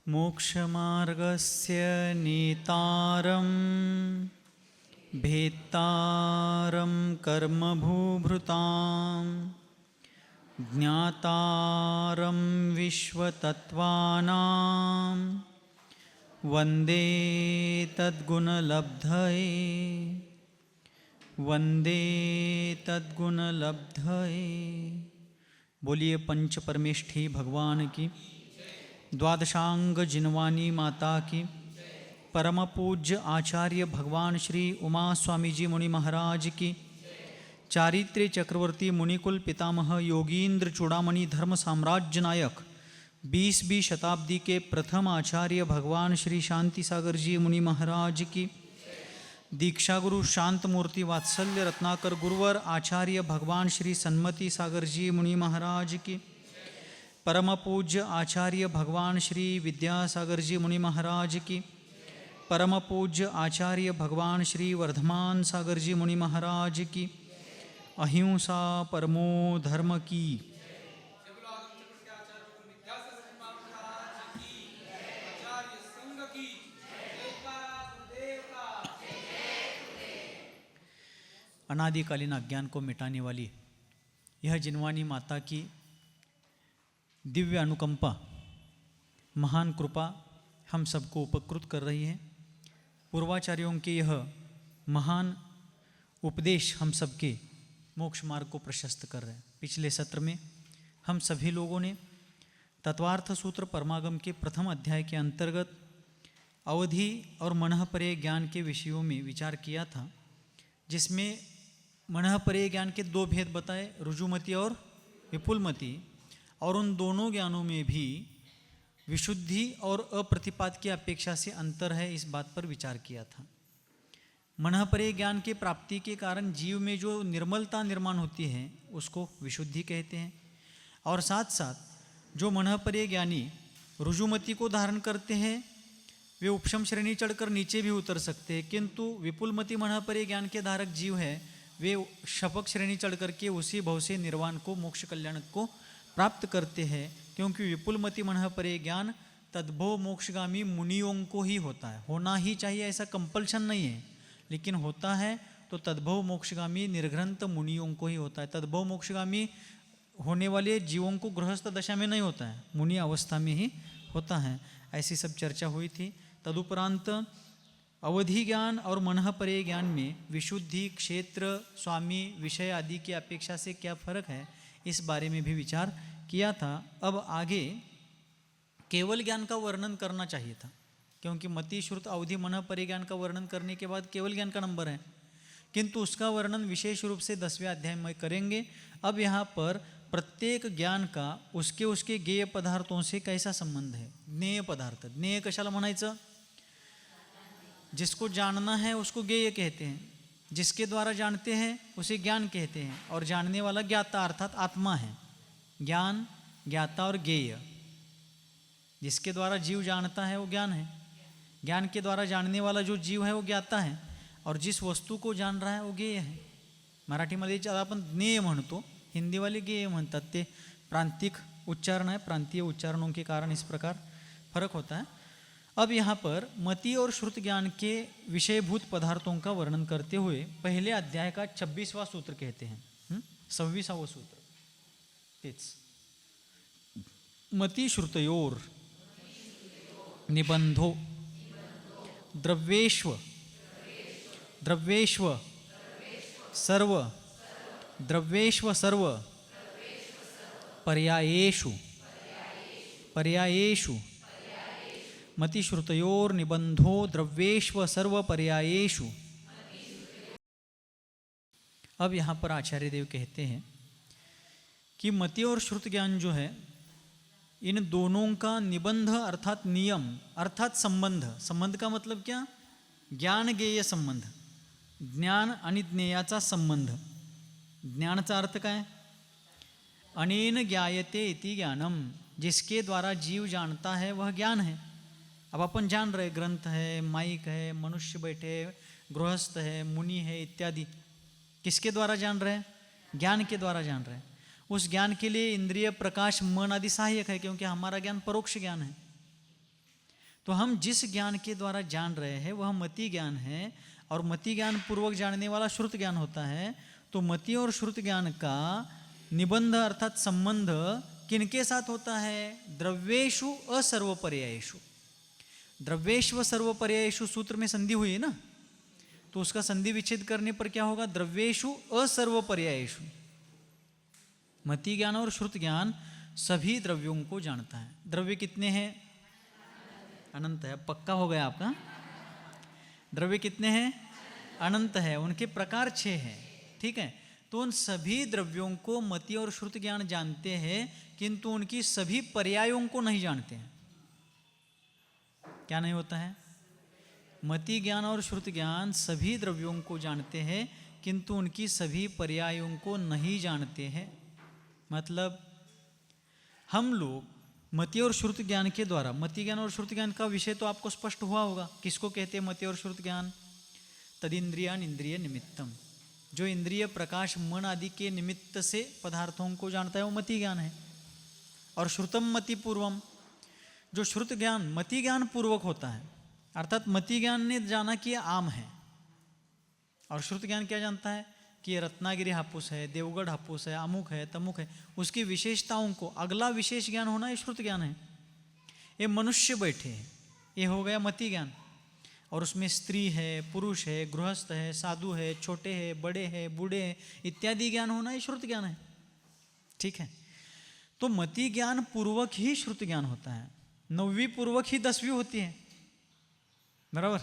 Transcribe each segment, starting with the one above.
मोक्षमार्गस्य नेतारं भेत्तारं कर्मभूभृतां ज्ञातारं विश्वतत्त्वानां वन्दे तद्गुणलब्धये वन्दे तद्गुणलब्धये। बोलिए पंच परमेष्ठी भगवान की, द्वादशांग जिनवानी माता की, परम पूज्य आचार्य भगवान श्री उमा स्वामी जी मुनि महाराज की, चारित्र्य चक्रवर्ती मुनिकुल पितामह योगींद्र चूड़ामणि धर्म साम्राज्य नायक 20वीं शताब्दी के प्रथम आचार्य भगवान श्री शांति सागर जी मुनि महाराज की, दीक्षा गुरु शांत मूर्ति वात्सल्य रत्नाकर गुरुवर आचार्य भगवान श्री सन्मति सागर जी मुनि महाराज की, परम पूज्य आचार्य भगवान श्री विद्यासागर जी मुनि महाराज की, परम पूज्य आचार्य भगवान श्री वर्धमान सागर जी मुनि महाराज की, अहिंसा परमो धर्म की। अनादिकालीन अज्ञान को मिटाने वाली यह जिनवानी माता की दिव्य अनुकंपा, महान कृपा हम सबको उपकृत कर रही है। पूर्वाचार्यों के यह महान उपदेश हम सबके मोक्ष मार्ग को प्रशस्त कर रहे हैं। पिछले सत्र में हम सभी लोगों ने तत्वार्थ सूत्र परमागम के प्रथम अध्याय के अंतर्गत अवधि और मनःपरे ज्ञान के विषयों में विचार किया था, जिसमें मनःपरे ज्ञान के दो भेद बताए, रुजुमति और विपुलमति, और उन दोनों ज्ञानों में भी विशुद्धि और अप्रतिपाद की अपेक्षा से अंतर है, इस बात पर विचार किया था। मनःपरे ज्ञान के प्राप्ति के कारण जीव में जो निर्मलता निर्माण होती है उसको विशुद्धि कहते हैं, और साथ साथ जो मनःपरे ज्ञानी रुजुमति को धारण करते हैं वे उपशम श्रेणी चढ़कर नीचे भी उतर सकते हैं, किंतु विपुलमति मनःपरे ज्ञान के धारक जीव है वे शपक श्रेणी चढ़ करके उसी भव से निर्वाण को, मोक्ष कल्याण को प्राप्त करते हैं, क्योंकि विपुलमति मनःपरे ज्ञान तद्भव मोक्षगामी मुनियों को ही होता है। होना ही चाहिए ऐसा कंपल्शन नहीं है, लेकिन होता है तो तद्भव मोक्षगामी निर्ग्रंथ मुनियों को ही होता है। तद्भव मोक्षगामी होने वाले जीवों को गृहस्थ दशा में नहीं होता है, मुनि अवस्था में ही होता है। ऐसी सब चर्चा हुई थी। तदुपरांत अवधि ज्ञान और मनःपरे ज्ञान में विशुद्धि, क्षेत्र, स्वामी, विषय आदि की अपेक्षा से क्या फर्क है, इस बारे में भी विचार किया था। अब आगे केवल ज्ञान का वर्णन करना चाहिए था, क्योंकि मति, श्रुत, अवधि, मनःपरे ज्ञान का वर्णन करने के बाद केवल ज्ञान का नंबर है, किंतु उसका वर्णन विशेष रूप से 10वें अध्याय में करेंगे। अब यहाँ पर प्रत्येक ज्ञान का उसके ज्ञेय पदार्थों से कैसा संबंध है। ज्ञेय पदार्थ, ज्ञेय कशाला म्हणायचं? जिसको जानना है उसको ज्ञेय कहते हैं, जिसके द्वारा जानते हैं उसे ज्ञान कहते हैं, और जानने वाला ज्ञाता अर्थात आत्मा है। ज्ञान, ज्ञाता और ज्ञेय, जिसके द्वारा जीव जानता है वो ज्ञान है, ज्ञान के द्वारा जानने वाला जो जीव है वो ज्ञाता है, और जिस वस्तू को जान रहा है वो ज्ञेय है। मराठीमध्ये आपण ज्ञेय म्हणतो, हिंदीवाले ज्ञेय म्हणतात, ते प्रांतिक उच्चारण है, प्रांतीय उच्चारणों के कारण इस प्रकार फर्क होता है। अब यहाँ पर मति और श्रुत ज्ञान के विषयभूत पदार्थों का वर्णन करते हुए पहले अध्याय का 26वां सूत्र कहते हैं, 26वां सूत्र तेच, मति श्रुतयोर निबंधो द्रव्येष्व सर्व द्रव्येष्व सर्व पर्यायेषु मतिश्रुतयोर निबंधो द्रव्येष्व सर्व पर्यायेषु। अब यहाँ पर आचार्य देव कहते हैं कि मति और श्रुत ज्ञान जो है, इन दोनों का निबंध अर्थात नियम अर्थात संबंध, संबंध का मतलब क्या? ज्ञान ज्ञेय संबंध, ज्ञान आणि ज्ञेयाचा संबंध। ज्ञानाचा अर्थ काय? अनेन ज्ञायते इति ज्ञानम, जिसके द्वारा जीव जानता है वह ज्ञान है। अब अपन जान रहे ग्रंथ है, माइक है, मनुष्य बैठे, गृहस्थ है, मुनि है इत्यादि, किसके द्वारा जान रहे हैं? ज्ञान के द्वारा जान रहे हैं। उस ज्ञान के लिए इंद्रिय, प्रकाश, मन आदि सहायक है, क्योंकि हमारा ज्ञान परोक्ष ज्ञान है। तो हम जिस ज्ञान के द्वारा जान रहे हैं वह मति ज्ञान है, और मति ज्ञान पूर्वक जानने वाला श्रुत ज्ञान होता है। तो मति और श्रुत ज्ञान का निबंध अर्थात संबंध किनके साथ होता है? द्रव्येषु असर्वपर्यायेषु। द्रव्येषु सर्वपर्यायेषु सूत्र में संधि हुई है ना, तो उसका संधि विच्छेद करने पर क्या होगा? द्रव्येषु असर्वपर्यायेषु। मति ज्ञान और श्रुत ज्ञान सभी द्रव्यों को जानता है। द्रव्य कितने हैं? अनंत है। पक्का हो गया आपका? द्रव्य कितने हैं? अनंत है। उनके प्रकार 6 हैं। ठीक है, तो उन सभी द्रव्यों को मति और श्रुत ज्ञान जानते हैं, किंतु उनकी सभी पर्यायों को नहीं जानते हैं। क्या नहीं होता है? मति ज्ञान और श्रुत ज्ञान सभी द्रव्यों को जानते हैं, किंतु उनकी सभी पर्यायों को नहीं जानते हैं। मतलब हम लोग मति और श्रुत ज्ञान के द्वारा, मति ज्ञान और श्रुत ज्ञान का विषय तो आपको स्पष्ट हुआ होगा। किसको कहते हैं मति और श्रुत ज्ञान? तदिंद्रियान इंद्रिय निमित्तम। जो इंद्रिय प्रकाश मन आदि के निमित्त से पदार्थों को जानता है वो मति ज्ञान है। और श्रुतम मति पूर्वम, जो श्रुत ज्ञान मति ज्ञान पूर्वक होता है, अर्थात मति ज्ञान ने जाना कि आम है, और श्रुत ज्ञान क्या जानता है कि ये रत्नागिरी हापुस है, देवगढ़ हापुस है, अमुक है, तमुक है, उसकी विशेषताओं को अगला विशेष ज्ञान होना ये श्रुत ज्ञान है। ये मनुष्य बैठे हैं, ये हो गया मति ज्ञान, और उसमें स्त्री है, पुरुष है, गृहस्थ है, साधु है, छोटे हैं, बड़े हैं, बूढ़े हैं, इत्यादि ज्ञान होना ये श्रुत ज्ञान है। ठीक है, तो मति ज्ञान पूर्वक ही श्रुत ज्ञान होता है। 9वीं पूर्वक ही 10वीं होती है, बराबर।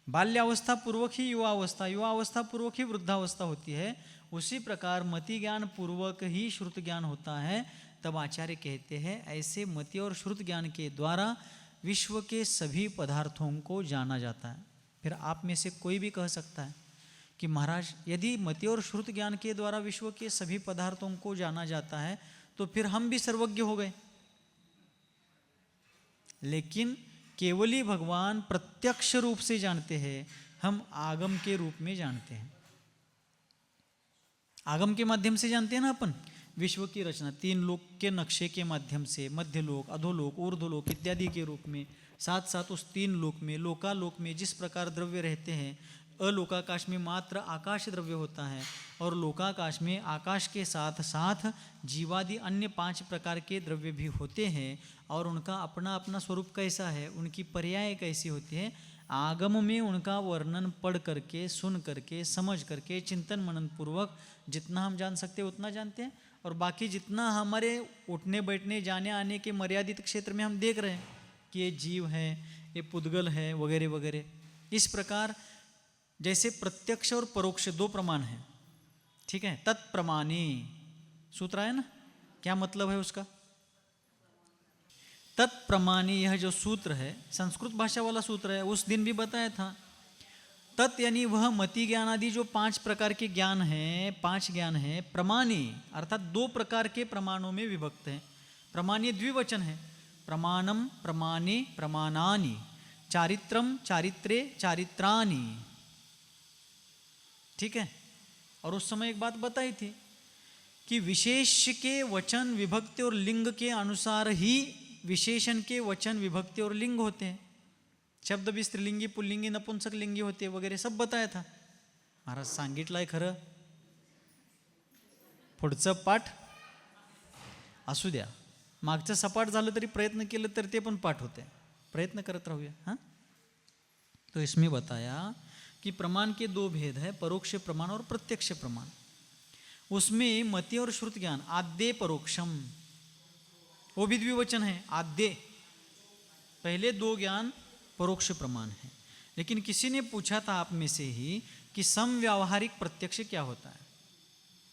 बाल्यावस्था पूर्वक ही युवावस्था, युवावस्था पूर्वक ही वृद्धावस्था होती है। उसी प्रकार मति ज्ञान पूर्वक ही श्रुत ज्ञान होता है। तब आचार्य कहते हैं ऐसे मति और श्रुत ज्ञान के द्वारा विश्व के सभी पदार्थों को जाना जाता है। फिर आप में से कोई भी कह सकता है कि महाराज यदि मति और श्रुत ज्ञान के द्वारा विश्व के सभी पदार्थों को जाना जाता है तो फिर हम भी सर्वज्ञ हो गए। लेकिन केवल ही भगवान प्रत्यक्ष रूप से जानते हैं, हम आगम के रूप में जानते हैं। आगम के माध्यम से जानते हैं ना अपन विश्व की रचना, 3 लोक के नक्शे के माध्यम से, मध्यलोक, अधोलोक, ऊर्ध्वलोक इत्यादि के रूप में। साथ साथ उस 3 लोक में, लोकालोक में जिस प्रकार द्रव्य रहते हैं, अलोकाकाश में मात्र आकाश द्रव्य होता है, और लोकाकाश में आकाश के साथ साथ जीवादि अन्य 5 प्रकार के द्रव्य भी होते हैं, और उनका अपना अपना स्वरूप कैसा है, उनकी पर्याय कैसी होती है, आगम में उनका वर्णन पढ़ करके, सुन करके, समझ करके, चिंतन मनन पूर्वक जितना हम जान सकते हैं उतना जानते हैं। और बाकी जितना हमारे उठने बैठने जाने आने के मर्यादित क्षेत्र में हम देख रहे हैं कि ये जीव है, ये पुद्गल है, वगैरह वगैरह। इस प्रकार जैसे प्रत्यक्ष और परोक्ष 2 प्रमाण हैं, ठीक है। तत्प्रमाणी सूत्र है ना, क्या मतलब है उसका? तत्प्रमाणी यह जो सूत्र है संस्कृत भाषा वाला सूत्र है, उस दिन भी बताया था। तत् यानी वह मति ज्ञान आदि जो 5 प्रकार के ज्ञान हैं, 5 ज्ञान हैं, प्रमाणी अर्थात 2 प्रकार के प्रमाणों में विभक्त है। प्रमाण ये द्विवचन है, प्रमाणम प्रमाणे प्रमाणानि, चारित्रम चारित्रे चारित्रानि। ठीक है, और उस समय एक बात बताई थी कि विशेष के वचन विभक्ति और लिंग के अनुसार ही विशेषण के वचन विभक्ति और लिंग होते हैं। शब्द भी स्त्रीलिंगी, पुल्लिंगी, नपुंसक लिंगी होते वगैरे सब बताया था। महाराज सांगितलंय खरं, पुढचं पाठ असू द्या, मागचं सपाट झालं तरी प्रयत्न केलं तर ते पण पाठ होते, प्रयत्न करत राहूया। हाँ, तो इसमें बताया कि प्रमाण के 2 भेद है, परोक्ष प्रमाण और प्रत्यक्ष प्रमाण। उसमें मति और श्रुत ज्ञान आद्य परोक्षम, वो भी द्विवचन है, आद्य, पहले 2 ज्ञान परोक्ष प्रमाण है। लेकिन किसी ने पूछा था आप में से ही कि समव्यावहारिक प्रत्यक्ष क्या होता है,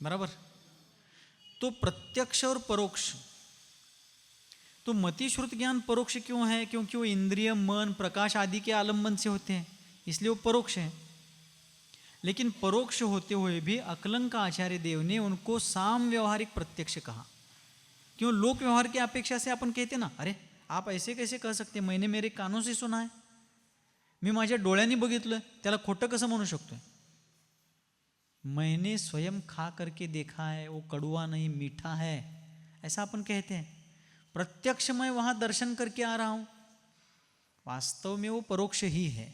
बराबर। तो प्रत्यक्ष और परोक्ष, तो मति श्रुत ज्ञान परोक्ष क्यों है? क्योंकि वो इंद्रिय, मन, प्रकाश आदि के आलंबन से होते हैं, इसलिए वो परोक्ष है। लेकिन परोक्ष होते हुए भी अकलंक आचार्य देव ने उनको साम व्यवहारिक प्रत्यक्ष कहा। क्यों? लोक व्यवहार की अपेक्षा से अपन कहते ना, अरे आप ऐसे कैसे कह सकते, मैंने मेरे कानों से सुना है, मी माझ्या डोळ्यांनी बघितलं, त्याला खोटं कसं म्हणू शकतोय? मैंने स्वयं खा करके देखा है, वो कड़वा नहीं मीठा है, ऐसा अपन कहते हैं। प्रत्यक्ष मैं वहां दर्शन करके आ रहा हूं, वास्तव में वो परोक्ष ही है,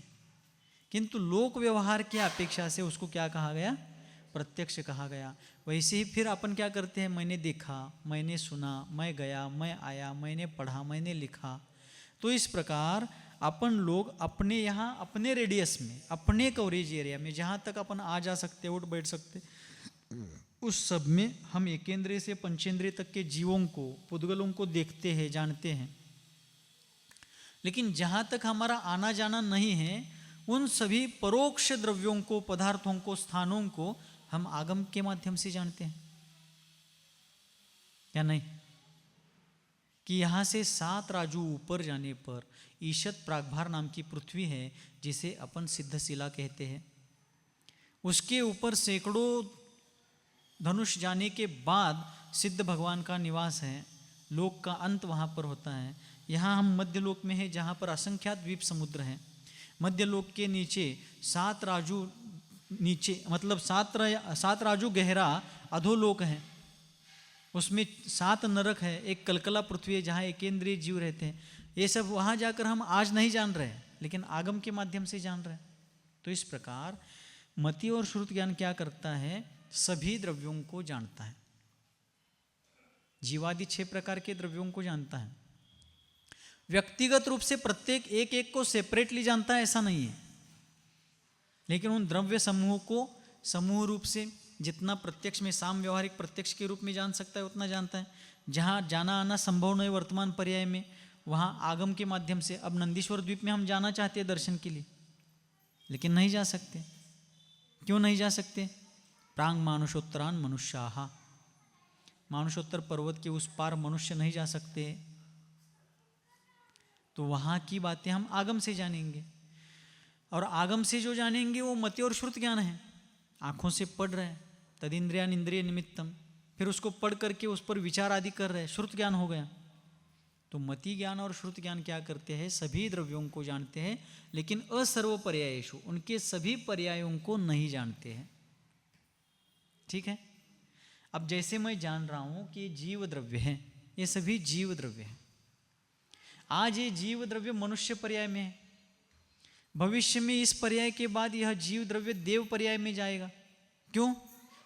किंतु लोक व्यवहार की अपेक्षा से उसको क्या कहा गया, प्रत्यक्ष कहा गया। वैसे ही फिर अपन क्या करते हैं, मैंने देखा, मैंने सुना, मैं गया, मैं आया, मैंने पढ़ा, मैंने लिखा। तो इस प्रकार अपन लोग अपने यहाँ अपने रेडियस में, अपने कवरेज एरिया में जहाँ तक अपन आ जा सकते, उठ बैठ सकते, उस सब में हम एकेंद्रिय से पंचेंद्रिय तक के जीवों को, पुद्गलों को देखते हैं, जानते हैं। लेकिन जहाँ तक हमारा आना जाना नहीं है, उन सभी परोक्ष द्रव्यों को, पदार्थों को, स्थानों को हम आगम के माध्यम से जानते हैं, या नहीं? कि यहाँ से 7 राजू ऊपर जाने पर ईशत प्रागभार नाम की पृथ्वी है, जिसे अपन सिद्धशिला कहते हैं। उसके ऊपर सैकड़ों धनुष जाने के बाद सिद्ध भगवान का निवास है, लोक का अंत वहाँ पर होता है। यहाँ हम मध्यलोक में हैं, जहाँ पर असंख्यात द्वीप समुद्र हैं। मध्यलोक के नीचे 7 राजू, नीचे मतलब 7 राजू गहरा अधोलोक है, उसमें 7 नरक है, एक कलकला पृथ्वी है जहाँ एकेंद्रीय जीव रहते हैं। ये सब वहाँ जाकर हम आज नहीं जान रहे हैं, लेकिन आगम के माध्यम से जान रहे हैं। तो इस प्रकार मति और श्रुत ज्ञान क्या करता है, सभी द्रव्यों को जानता है। जीवादि 6 प्रकार के द्रव्यों को जानता है। व्यक्तिगत रूप से प्रत्येक एक एक को सेपरेटली जानता है ऐसा नहीं है, लेकिन उन द्रव्य समूह को समूह रूप से जितना प्रत्यक्ष में साम व्यवहारिक प्रत्यक्ष के रूप में जान सकता है उतना जानता है। जहाँ जाना आना संभव नहीं वर्तमान पर्याय में, वहाँ आगम के माध्यम से। अब नंदीश्वर द्वीप में हम जाना चाहते हैं दर्शन के लिए, लेकिन नहीं जा सकते। क्यों नहीं जा सकते? प्रांग मानुषोत्तरान मनुष्याः, मानुषोत्तर पर्वत के उस पार मनुष्य नहीं जा सकते। तो वहाँ की बातें हम आगम से जानेंगे, और आगम से जो जानेंगे वो मति और श्रुत ज्ञान है। आँखों से पढ़ रहे हैं, तदिंद्रियान इंद्रिय निमित्तम, फिर उसको पढ़ करके उस पर विचार आदि कर रहे हैं, श्रुत ज्ञान हो गया। तो मति ज्ञान और श्रुत ज्ञान क्या करते हैं, सभी द्रव्यों को जानते हैं, लेकिन असर्व पर्यायेषु, उनके सभी पर्यायों को नहीं जानते हैं। ठीक है। अब जैसे मैं जान रहा हूँ कि जीव द्रव्य है, ये सभी जीव द्रव्य है। आज ये जीव द्रव्य मनुष्य पर्याय में है, भविष्य में इस पर्याय के बाद यह जीव द्रव्य देव पर्याय में जाएगा। क्यों?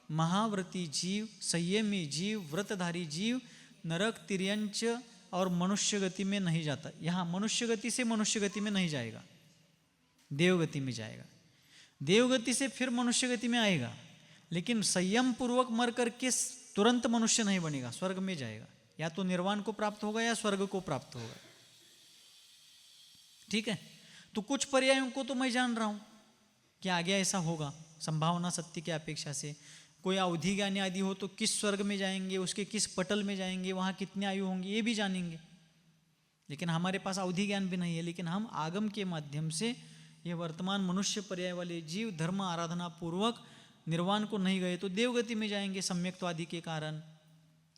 महाव्रती जीव, संयमी जीव, व्रतधारी जीव नरक, तिर्यंच और मनुष्य गति में नहीं जाता। यहाँ मनुष्य गति से मनुष्य गति में नहीं जाएगा, देवगति में जाएगा। देवगति से फिर मनुष्य गति में आएगा, लेकिन संयम पूर्वक मर करके तुरंत मनुष्य नहीं बनेगा, स्वर्ग में जाएगा। या तो निर्वाण को प्राप्त होगा या स्वर्ग को प्राप्त होगा। ठीक है। तो कुछ पर्यायों को तो मैं जान रहा हूँ कि आगे ऐसा होगा, संभावना सत्य की अपेक्षा से। कोई अवधि ज्ञानी आदि हो तो किस स्वर्ग में जाएंगे, उसके किस पटल में जाएंगे, वहाँ कितनी आयु होंगी, ये भी जानेंगे। लेकिन हमारे पास अवधि ज्ञान भी नहीं है। लेकिन हम आगम के माध्यम से ये वर्तमान मनुष्य पर्याय वाले जीव धर्म आराधना पूर्वक निर्वाण को नहीं गए तो देवगति में जाएंगे सम्यक्त्व आदि के कारण,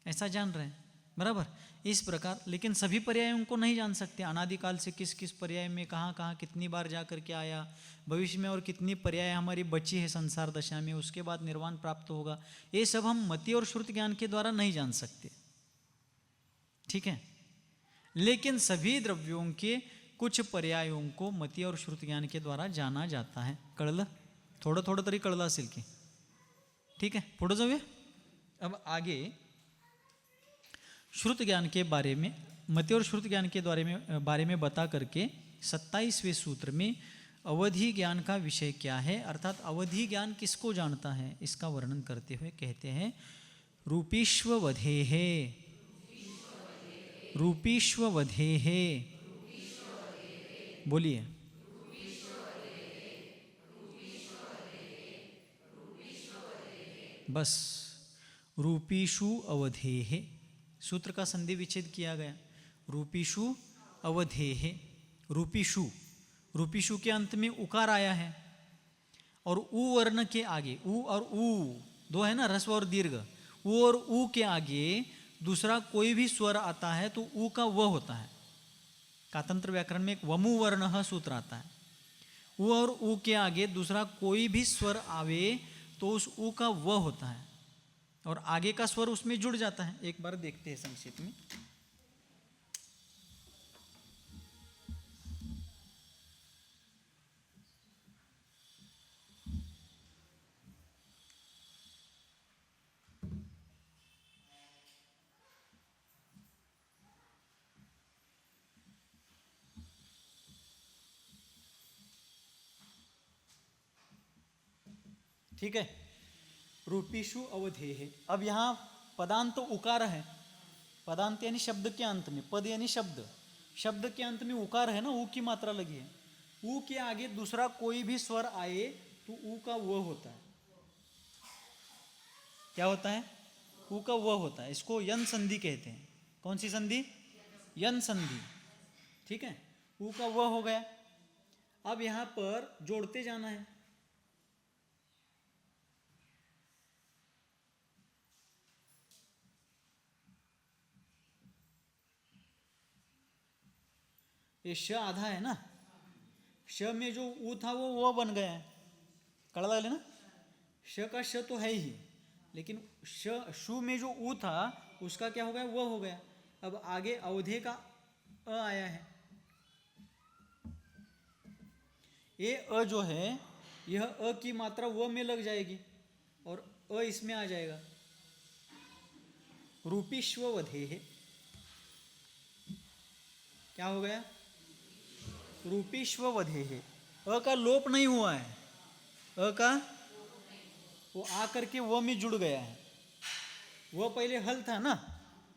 ऐसा जान रहे हैं। बराबर। इस प्रकार लेकिन सभी पर्यायों को नहीं जान सकते। अनादिकाल से किस किस पर्याय में कहाँ कहाँ कितनी बार जा कर के आया, भविष्य में और कितनी पर्याय हमारी बची है संसार दशा में, उसके बाद निर्वाण प्राप्त होगा, ये सब हम मति और श्रुत ज्ञान के द्वारा नहीं जान सकते। ठीक है। लेकिन सभी द्रव्यों के कुछ पर्यायों को मति और श्रुत ज्ञान के द्वारा जाना जाता है। कळलं? थोडं थोडं तरी कळलं असेल की। ठीक है, पुढे जाऊया। अब आगे श्रुत ज्ञान के बारे में, मति और श्रुत ज्ञान के बारे में बता करके 27वें सूत्र में अवधि ज्ञान का विषय क्या है, अर्थात अवधि ज्ञान किसको जानता है, इसका वर्णन करते हुए कहते हैं रूपीष्ववधेः, रूपीष्ववधेः। बोलिए। बस रूपीषु अवधेः, सूत्र का संधि विच्छेद किया गया। रूपीषु अवधेः, रूपीषु, रूपीषु के अंत में उकार आया है, और उ वर्ण के आगे, उ और उ दो है ना, ह्रस्व और दीर्घ, उ और उ के आगे दूसरा कोई भी स्वर आता है तो उ का व होता है। कातंत्र व्याकरण में एक वमु वर्ण सूत्र आता है। उ और उ के आगे दूसरा कोई भी स्वर आवे तो उस उ का व होता है, और आगे का स्वर उसमें जुड़ जाता है। एक बार देखते हैं संक्षेप में। ठीक है, रूपीषु अवधेः। अब यहाँ पदांत उकार है, पदांत यानी शब्द के अंत में, पद यानी शब्द, शब्द के अंत में उकार है ना, ऊ की मात्रा लगी है। ऊ के आगे दूसरा कोई भी स्वर आए तो ऊ का व होता है। क्या होता है? ऊ का व होता है। इसको यन संधि कहते हैं। कौन सी संधि? यन संधि। ठीक है, ऊ का व हो गया। अब यहां पर जोड़ते जाना है। ये श आधा है ना, श में जो ऊ था वो व बन गया है। कड़ा लगा ना, श का श तो है ही, लेकिन शु में जो ऊ था उसका क्या हो गया? व हो गया। अब आगे अवधे का अ आया है। ये अ जो है, यह अ की मात्रा व में लग जाएगी और अ इसमें आ जाएगा। रूपीष्ववधे है, क्या हो गया? रूपीष्ववधे है। अ का लोप नहीं हुआ है, अ का वो आकर के वो में जुड़ गया है। वो पहले हल था ना,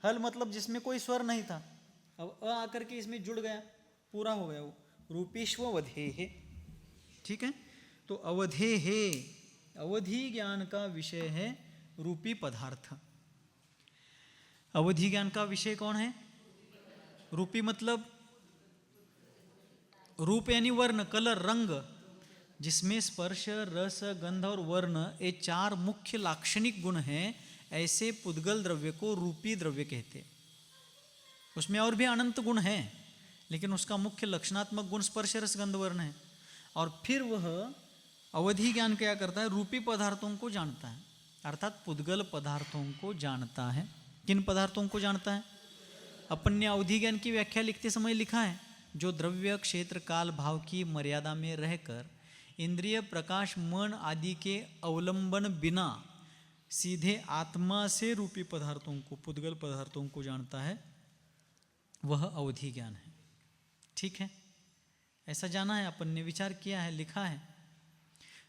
हल मतलब जिसमें कोई स्वर नहीं था, अब अ आकर के इसमें जुड़ गया, पूरा हो गया वो। रूपीष्ववधे है। ठीक है, तो अवधे है, अवधि ज्ञान का विषय है रूपी पदार्थ। अवधि ज्ञान का विषय कौन है? रूपी मतलब रूप यानी वर्ण, कलर, रंग, जिसमें स्पर्श, रस, गंध और वर्ण ये चार मुख्य लाक्षणिक गुण हैं। ऐसे पुद्गल द्रव्य को रूपी द्रव्य कहते हैं। उसमें और भी अनंत गुण हैं, लेकिन उसका मुख्य लक्षणात्मक गुण स्पर्श, रस, गंध, वर्ण है। और फिर वह अवधि ज्ञान क्या करता है? रूपी पदार्थों को जानता है, अर्थात पुद्गल पदार्थों को जानता है। किन पदार्थों को जानता है? अपन ने अवधि ज्ञान की व्याख्या लिखते समय लिखा है, जो द्रव्य, क्षेत्र, काल, भाव की मर्यादा में रहकर इंद्रिय, प्रकाश, मन आदि के अवलंबन बिना सीधे आत्मा से रूपी पदार्थों को, पुद्गल पदार्थों को जानता है, वह अवधि ज्ञान है। ठीक है, ऐसा जाना है, अपन ने विचार किया है, लिखा है।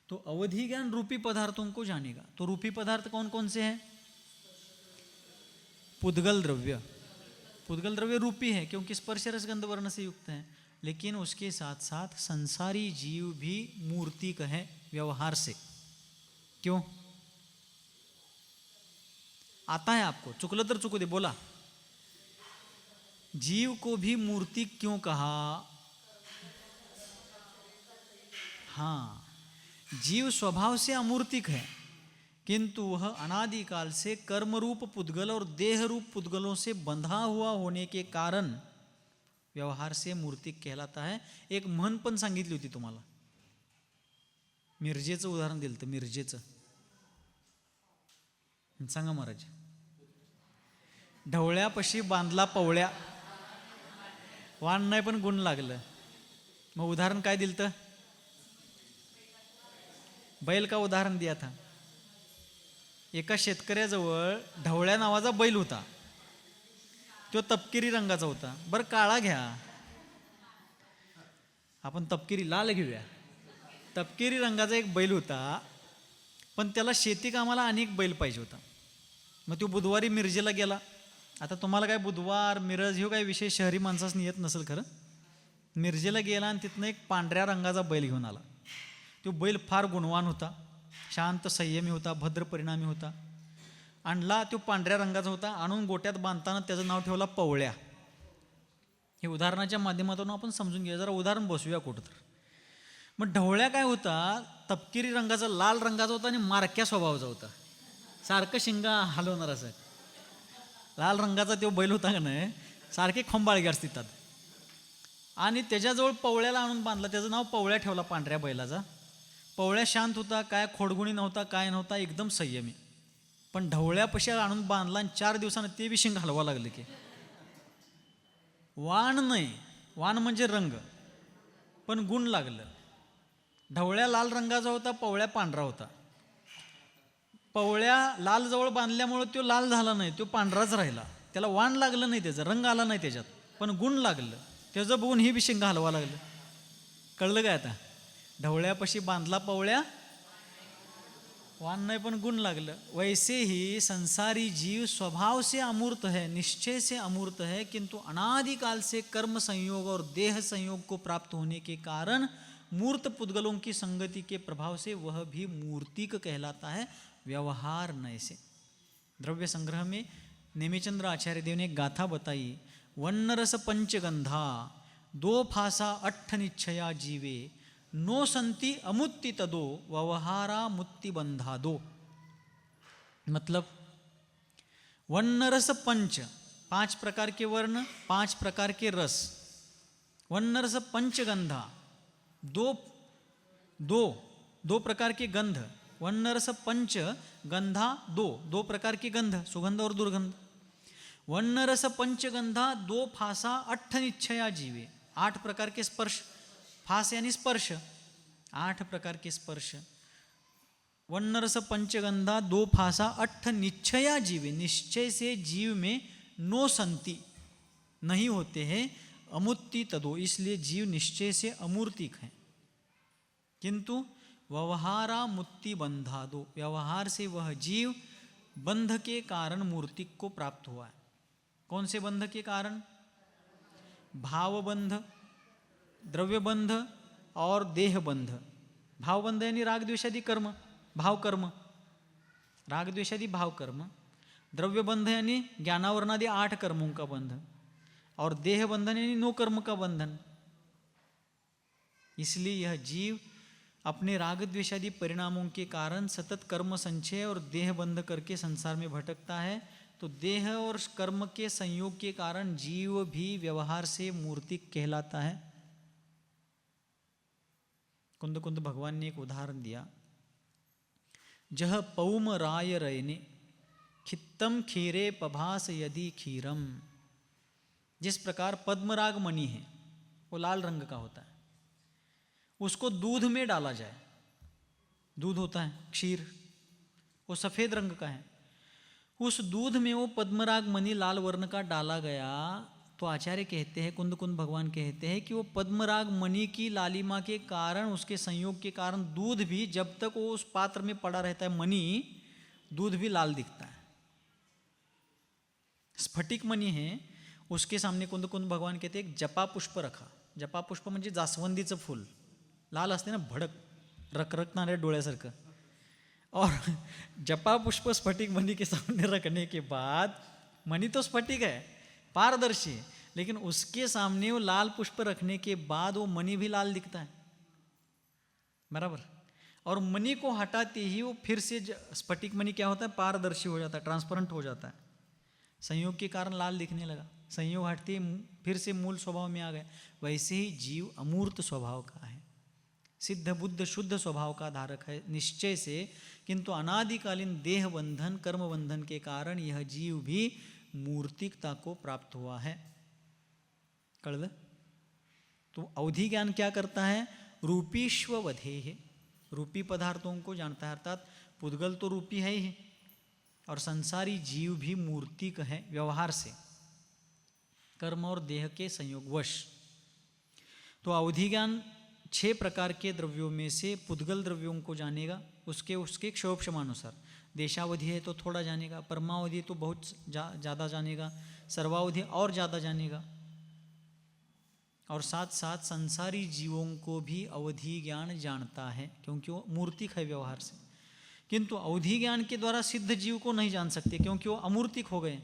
तो अवधि ज्ञान रूपी पदार्थों को जानेगा। तो रूपी पदार्थ कौन कौन से हैं? पुद्गल द्रव्य। पुद्गल द्रव्य रूपी है क्योंकि स्पर्श, रस, गंध, वर्ण से युक्त है, लेकिन उसके साथ साथ संसारी जीव भी मूर्तिक है व्यवहार से। क्यों? आता है आपको? चुकलो तर चुको दे, बोला। जीव को भी मूर्तिक क्यों कहा? हाँ, जीव स्वभाव से अमूर्तिक है, किंतु वह अनादिकाल से कर्मरूप पुद्गल और देह रूप पुद्गलों से बंधा हुआ होने के कारण व्यवहार से मूर्तिक कहलाता है। एक म्हण पण सांगितली होती तुम्हाला, मिरजेचं उदाहरण दिलं तर, मिरजेचं सांगा महाराज. ढवळ्यापाशी बांधला पवळ्या, वाण नाही पण गुण लागलं. मग उदाहरण काय दिलं तर? बैल का उदाहरण दिया था. एका शेतकऱ्याजवळ ढवळ्या नावाचा बैल होता. तो तपकिरी रंगाचा होता. बरं काळा घ्या, आपण तपकिरी लाल घेऊया. तपकिरी रंगाचा एक बैल होता, पण त्याला शेती कामाला अनेक बैल पाहिजे होता. मग तो बुधवारी मिरजेला गेला. आता तुम्हाला काय बुधवार मिरज ह्यो काय विषय शहरी माणसासनी येत नसेल खरं. मिरजेला गेला आणि तिथनं एक पांढऱ्या रंगाचा बैल घेऊन आला. तो बैल फार गुणवान होता, शांत संयमी होता, भद्र परिणामी होता. आणला, तो पांढऱ्या रंगाचा होता. आणून गोट्यात बांधताना त्याचं नाव ठेवला पवळ्या. हे उदाहरणाच्या माध्यमातून आपण समजून घ्या. जरा उदाहरण बसूया कुठं तर. मग ढवळ्या काय होता? तपकिरी रंगाचा, लाल रंगाचा होता आणि मारक्या स्वभावाचा होता. सारखं शिंगा हलवणार असं. लाल रंगाचा तो बैल होता का नाही, सारखे खंबाळगे असतात. आणि त्याच्याजवळ पवळ्याला आणून बांधला. त्याचं नाव पवळ्या ठेवला पांढऱ्या बैलाचा. पवळ्या शांत होता, काय खोडगुणी नव्हता, काय नव्हता, एकदम संयमी. पण ढवळ्यापाशी आणून बांधला आणि 4 दिवसानं ते बी शिंग हलवा लागले की. वाण नाही, वाण म्हणजे रंग, पण गुण लागलं. ढवळ्या लाल रंगाचा होता, पवळ्या पांढरा होता. पवळ्या लाल जवळ बांधल्यामुळे तो लाल झाला नाही, तो पांढराच राहिला. त्याला वाण लागलं नाही, त्याचा रंग आला नाही त्याच्यात, पण गुण लागलं. त्याचं बघून ही बी शिंग हलवा लागलं. कळलं काय आता? ढवळ्यापाशी बांधला पवळ्या, वान नहीं पण गुण लागलं. वैसे ही संसारी जीव स्वभाव से अमूर्त है, निश्चय से अमूर्त है, किंतु अनादिकाल से कर्म संयोग और देह संयोग को प्राप्त होने के कारण मूर्त पुद्गलों की संगति के प्रभाव से वह भी मूर्तिक कहलाता है, व्यवहार नय से. द्रव्य संग्रह में नेमिचंद्र आचार्य देव ने एक गाथा बताई. वन्नरस पंचगंधा दो फासा अट्ठ निश्चया जीवे नो संति अमुत्ति तदो व्यवहारा मुत्ति बंधा दो. मतलब वन्नरस पंच, 5 प्रकार के वर्ण, 5 प्रकार के रस. वन्नरस पंचगंधा, दो प्रकार के गंध. वन्नरस पंच गंधा, दो प्रकार के गंध, सुगंध और दुर्गंध. वन्नरस पंचगंधा दो फासा अट्ठ निश्चया जीवे, 8 प्रकार के स्पर्श. फास यानी स्पर्श, 8 प्रकार के स्पर्श. वन्नरस पंचगंधा दो फासा अट्ठ निश्चया जीवे, निश्चय से जीव में नो संति नहीं होते हैं, अमुत्ति तदो, इसलिए जीव निश्चय से अमूर्तिक है. किंतु व्यवहारा मुत्ति बंधा दो, व्यवहार से वह जीव बंध के कारण मूर्तिक को प्राप्त हुआ है. कौन से बंध के कारण? भावबंध, द्रव्यबंध और देहबंध. भावबंध यानी राग द्वेषादि कर्म, भाव कर्म, राग द्वेषादि भाव कर्म. द्रव्यबंध यानी ज्ञानावरणादि 8 कर्मों का बंध, और देह बंधन यानी 9 कर्म का बंधन. इसलिए यह जीव अपने राग द्वेषादि परिणामों के कारण सतत कर्म संचय और देह बंध करके संसार में भटकता है. तो देह और कर्म के संयोग के कारण जीव भी व्यवहार से मूर्तिक कहलाता है. कुंद कुंद भगवान ने एक उदाहरण दिया. जह पौम राय रयने खित्तम खीरे पभास यदि खीरम. जिस प्रकार पद्मराग मणि है, वो लाल रंग का होता है, उसको दूध में डाला जाए, दूध होता है क्षीर, वो सफेद रंग का है, उस दूध में वो पद्मराग मणि लाल वर्ण का डाला गया, तो आचार्य कहते हैं, कुंद कुंद भगवान कहते हैं कि वो पद्मराग मणि की लालिमा के कारण, उसके संयोग के कारण दूध भी, जब तक वो उस पात्र में पड़ा रहता है मणि, दूध भी लाल दिखता है. स्फटिक मणि है, उसके सामने कुंद कुंद भगवान कहते हैं एक जपा पुष्प रखा. जपा पुष्प म्हणजे जास्वंदीचं फूल, लाल असते ना, भडक रखरखणाऱ्या डोळ्यासारखं. और जपा पुष्प स्फटिक मणि के सामने रखने के बाद, मणि तो स्फटिक है, पारदर्शी है, लेकिन उसके सामने वो लाल पुष्प रखने के बाद वो मणि भी लाल दिखता है, बराबर. और मणि को हटाते ही वो फिर से स्फटिक मणि क्या होता है, पारदर्शी हो जाता है, ट्रांसपेरेंट हो जाता है. संयोग के कारण लाल दिखने लगा, संयोग हटते फिर से मूल स्वभाव में आ गया. वैसे ही जीव अमूर्त स्वभाव का है, सिद्ध बुद्ध शुद्ध स्वभाव का धारक है निश्चय से, किंतु अनादिकालीन देह बंधन कर्म बंधन के कारण यह जीव भी मूर्तिकता को प्राप्त हुआ है. कळलं? तो अवधि ज्ञान क्या करता है? रूपीश्व वधे है, रूपी पदार्थों को जानता है. अर्थात पुद्गल तो रूपी है ही, और संसारी जीव भी मूर्तिक है व्यवहार से, कर्म और देह के संयोगवश. तो अवधि ज्ञान 6 प्रकार के द्रव्यों में से पुद्गल द्रव्यों को जानेगा, उसके क्षोभक्षमानुसार. देशावधि है तो थोड़ा जानेगा, परमावधि तो बहुत ज़्यादा जानेगा, सर्वावधि और ज़्यादा जानेगा. और साथ साथ संसारी जीवों को भी अवधि ज्ञान जानता है, क्योंकि वो मूर्तिक है व्यवहार से. किंतु अवधि ज्ञान के द्वारा सिद्ध जीव को नहीं जान सकते, क्योंकि वो अमूर्तिक हो गए,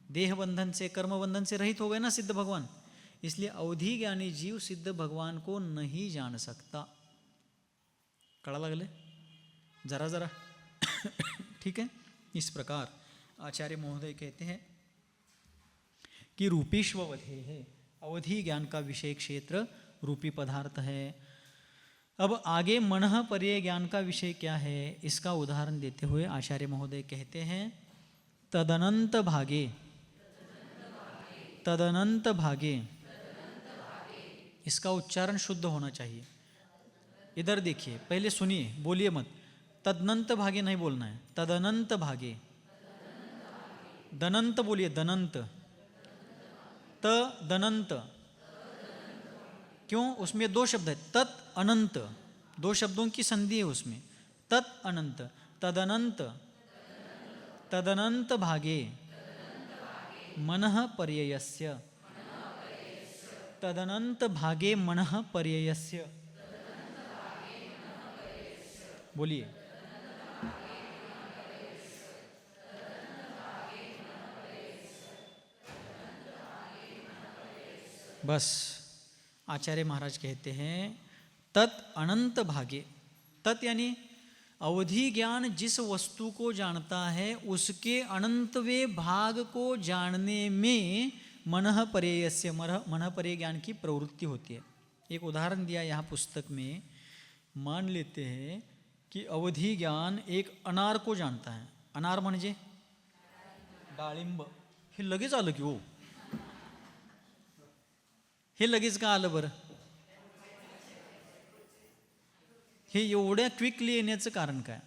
देह बंधन से कर्म बंधन से रहित हो गए ना सिद्ध भगवान. इसलिए अवधि ज्ञानी जीव सिद्ध भगवान को नहीं जान सकता. कड़ा लगले जरा जरा ठीक है. इस प्रकार आचार्य महोदय कहते हैं कि रूपीश्व वधे है, अवधि ज्ञान का विषय क्षेत्र रूपी पदार्थ है. अब आगे मनः पर्यय ज्ञान का विषय क्या है, इसका उदाहरण देते हुए आचार्य महोदय कहते हैं, तदनंत भागे, तदनंत भागे. इसका उच्चारण शुद्ध होना चाहिए. इधर देखिए, पहले सुनिए, बोलिए मत. तदनंत भागे नहीं बोलना है, तदनंत भागे. दनंत बोलिए, दनंत. तदनंत. क्यों? उसमें 2 शब्द है, तत् अनंत, 2 शब्दों की संधि है उसमें. तत् अनंत, तदनंत, तदनंत भागे मनः पर्ययस्य, तदनंत भागे मनः पर्ययस्य। बोलिए। बस आचार्य महाराज कहते हैं तत् अनंत भागे, तत् यानी अवधि ज्ञान जिस वस्तु को जानता है उसके अनंतवें भाग को जानने में मनः पर्ययस्य, मनः पर्यय ज्ञान की प्रवृत्ति होती है। एक उदाहरण दिया यहाँ पुस्तक में। मान लेते हैं कि अवधि ज्ञान एक अनार को जानता है। अनार म्हणजे डाळिंब। हे लगेच आलं की हो, हे लगेच का आलं बरं? हे एवढ्या क्विकली येण्याचं कारण काय?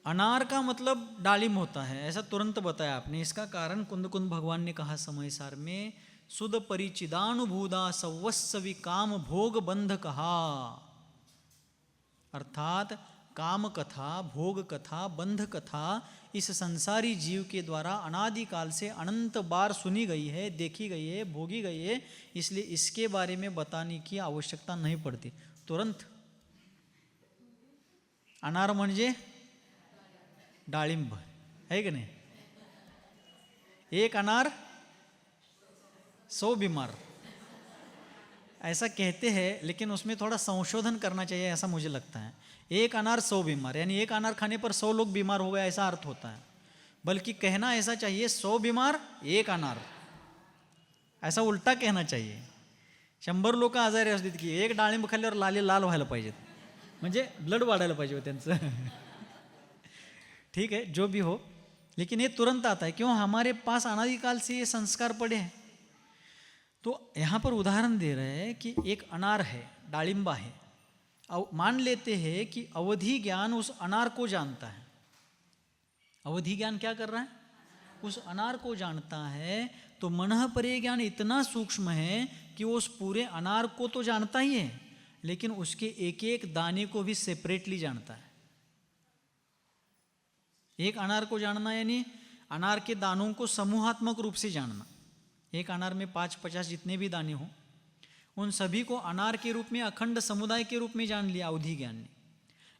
अनार का मतलब डालिम होता है, ऐसा तुरंत बताया आपने। इसका कारण कुंद कुंद भगवान ने कहा समय सार में, सुद परिचिदानुभूदा सवस्सवि काम भोग बंध कहा। अर्थात काम कथा, भोग कथा, बंध कथा इस संसारी जीव के द्वारा अनादिकाल से अनंत बार सुनी गई है, देखी गई है, भोगी गई है, इसलिए इसके बारे में बताने की आवश्यकता नहीं पड़ती। तुरंत अनार म्हणजे डाळिंब है कि नहीं? एक अनार 100 बीमार, ऐसा कहते हैं, लेकिन उसमें थोड़ा संशोधन करना चाहिए ऐसा मुझे लगता है। एक अनार 100 बीमार, यानी एक अनार खाने पर 100 लोग बीमार हो गए ऐसा अर्थ होता है। बल्कि कहना ऐसा चाहिए 100 बीमार एक अनार, ऐसा उलटा कहना चाहिए। 100 लोक आजारी असतील की एक डाळिंब खाल्ल्यावर लाले लाल व्हायला पाहिजेत, म्हणजे ब्लड वाढायला पाहिजे त्यांचं। ठीक है, जो भी हो, लेकिन ये तुरंत आता है। क्यों? हमारे पास अनादिकाल से ये संस्कार पड़े हैं। तो यहाँ पर उदाहरण दे रहे हैं कि एक अनार है, डाळिंबा है। मान लेते हैं कि अवधि ज्ञान उस अनार को जानता है। अवधि ज्ञान क्या कर रहा है? उस अनार को जानता है। तो मनः पर्यय ज्ञान इतना सूक्ष्म है कि वो उस पूरे अनार को तो जानता ही है, लेकिन उसके एक एक दाने को भी सेपरेटली जानता है। एक अनार को जानना यानी अनार के दानों को समूहात्मक रूप से जानना। एक अनार में 5-50 जितने भी दाने हों, उन सभी को अनार के रूप में, अखंड समुदाय के रूप में जान लिया अवधि ज्ञान ने।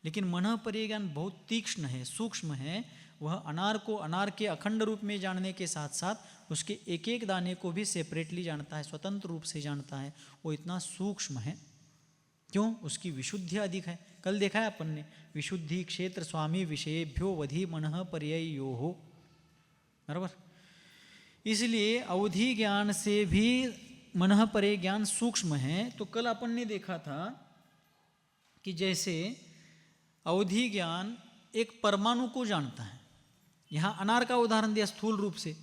लेकिन मनः पर्यय ज्ञान बहुत तीक्ष्ण है, सूक्ष्म है। वह अनार को अनार के अखंड रूप में जानने के साथ साथ उसके एक एक दाने को भी सेपरेटली जानता है, स्वतंत्र रूप से जानता है। वो इतना सूक्ष्म है। क्यों? उसकी विशुद्धि अधिक है। कल देखा है अपन ने, विशुद्धि क्षेत्र स्वामी विषयेभ्यो वधि मनः पर्ययो हो, बराबर। इसलिए अवधि ज्ञान से भी मनः पर्यय ज्ञान सूक्ष्म है। तो कल अपन ने देखा था कि जैसे अवधि ज्ञान एक परमाणु को जानता है। यहाँ अनार का उदाहरण दिया स्थूल रूप से,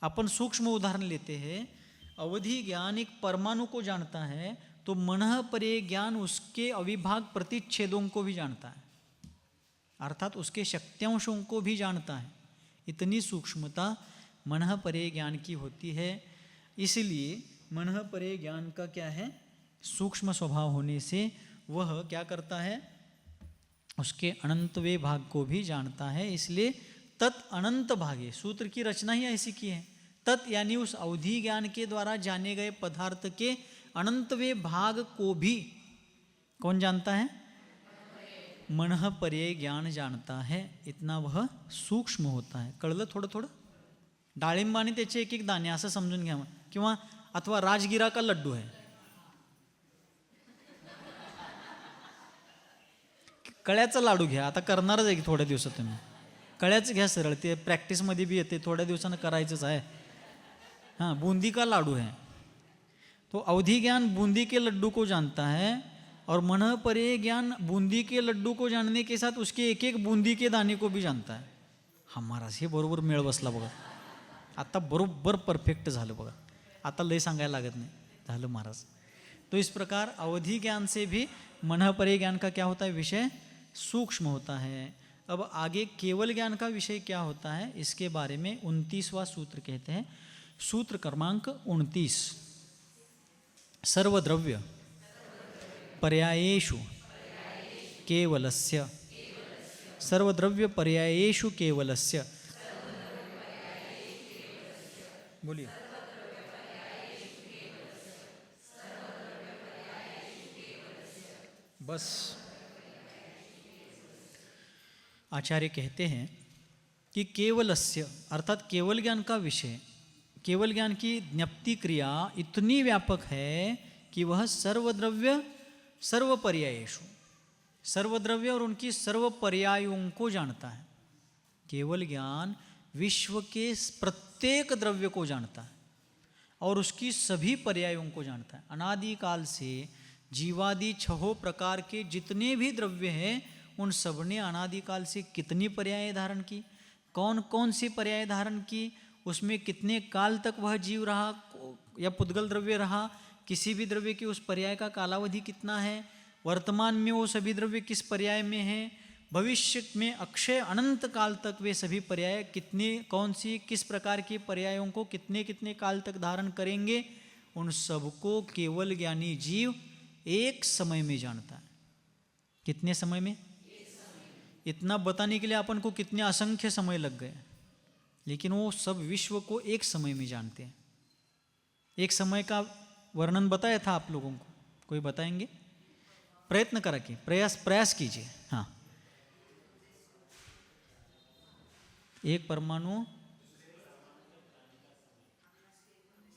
अपन सूक्ष्म उदाहरण लेते हैं। अवधि ज्ञान एक परमाणु को जानता है, तो मनः पर्यय ज्ञान उसके अविभाग प्रतिच्छेदों को भी जानता है, अर्थात उसके शक्त्यांशों को भी जानता है। इतनी सूक्ष्मता मनः पर्यय ज्ञान की होती है। इसलिए मनः पर्यय ज्ञान का क्या है? सूक्ष्म स्वभाव होने से वह क्या करता है? उसके अनंतवे भाग को भी जानता है। इसलिए तत् अनंत भागे, सूत्र की रचना ही ऐसी की है। तत् यानी उस अवधि ज्ञान के द्वारा जाने गए पदार्थ के अनंतवे भाग को भी कौन जानता है? मनः पर्यय ज्ञान जानता है। इतना वह सूक्ष्म होता है। कळलं थोडं थोडं? डाळिंबाने त्याचे एक एक दाणे असं समजून घ्या, किंवा अथवा राजगिरा का लड्डू है। कळ्याचा लाडू घ्या, आता करणारच आहे की थोड्या दिवसात तुम्ही। कळ्याच घ्या सरळ, ते प्रॅक्टिसमध्ये भी येते, थोड्या दिवसानं करायचंच आहे। हाँ, बूंदी का लाडू है। तो अवधि ज्ञान बूंदी के लड्डू को जानता है, और मनः पर्यय ज्ञान बूंदी के लड्डू को जानने के साथ उसके एक एक बूंदी के दाने को भी जानता है। हमारा हे बरोबर मेळ बसला बघा, आता बरोबर परफेक्ट झालं बघा, आता लय सांगायला लागत नाही, झालं महाराज। तो इस प्रकार अवधि ज्ञान से भी मनः पर्यय ज्ञान का क्या होता है? विषय सूक्ष्म होता है। अब आगे केवल ज्ञान का विषय क्या होता है, इसके बारे में 29वां सूत्र कहते हैं। सूत्र क्रमांक 29। सर्वद्रव्य पर्यायेषु केवलस्य, सर्वद्रव्य पर्यायेषु केवलस्य। बोलिए। बस आचार्य कहते हैं कि केवलस्य अर्थात केवल ज्ञान का विषय, केवल ज्ञान की ज्ञप्ति क्रिया इतनी व्यापक है कि वह सर्वद्रव्य सर्व पर्यायेषु, सर्वद्रव्य और उनकी सर्व पर्यायों को जानता है। केवल ज्ञान विश्व के प्रत्येक द्रव्य को जानता है और उसकी सभी पर्यायों को जानता है। अनादिकाल से जीवादि छहों प्रकार के जितने भी द्रव्य हैं उन सब ने अनादिकाल से कितनी पर्याय धारण की, कौन कौन सी पर्याय धारण की, उसमें कितने काल तक वह जीव रहा या पुद्गल द्रव्य रहा, किसी भी द्रव्य की उस पर्याय का कालावधि कितना है, वर्तमान में वो सभी द्रव्य किस पर्याय में हैं, भविष्य में अक्षय अनंत काल तक वे सभी पर्याय कितने कौन सी किस प्रकार की पर्यायों को कितने कितने काल तक धारण करेंगे, उन सबको केवल ज्ञानी जीव एक समय में जानता है। कितने समय में? इतना बताने के लिए अपन को कितने असंख्य समय लग गए, लेकिन वो सब विश्व को एक समय में जानते हैं। एक समय का वर्णन बताया था आप लोगों को, कोई बताएंगे? प्रयत्न करके प्रयास कीजिए। हाँ, एक परमाणु,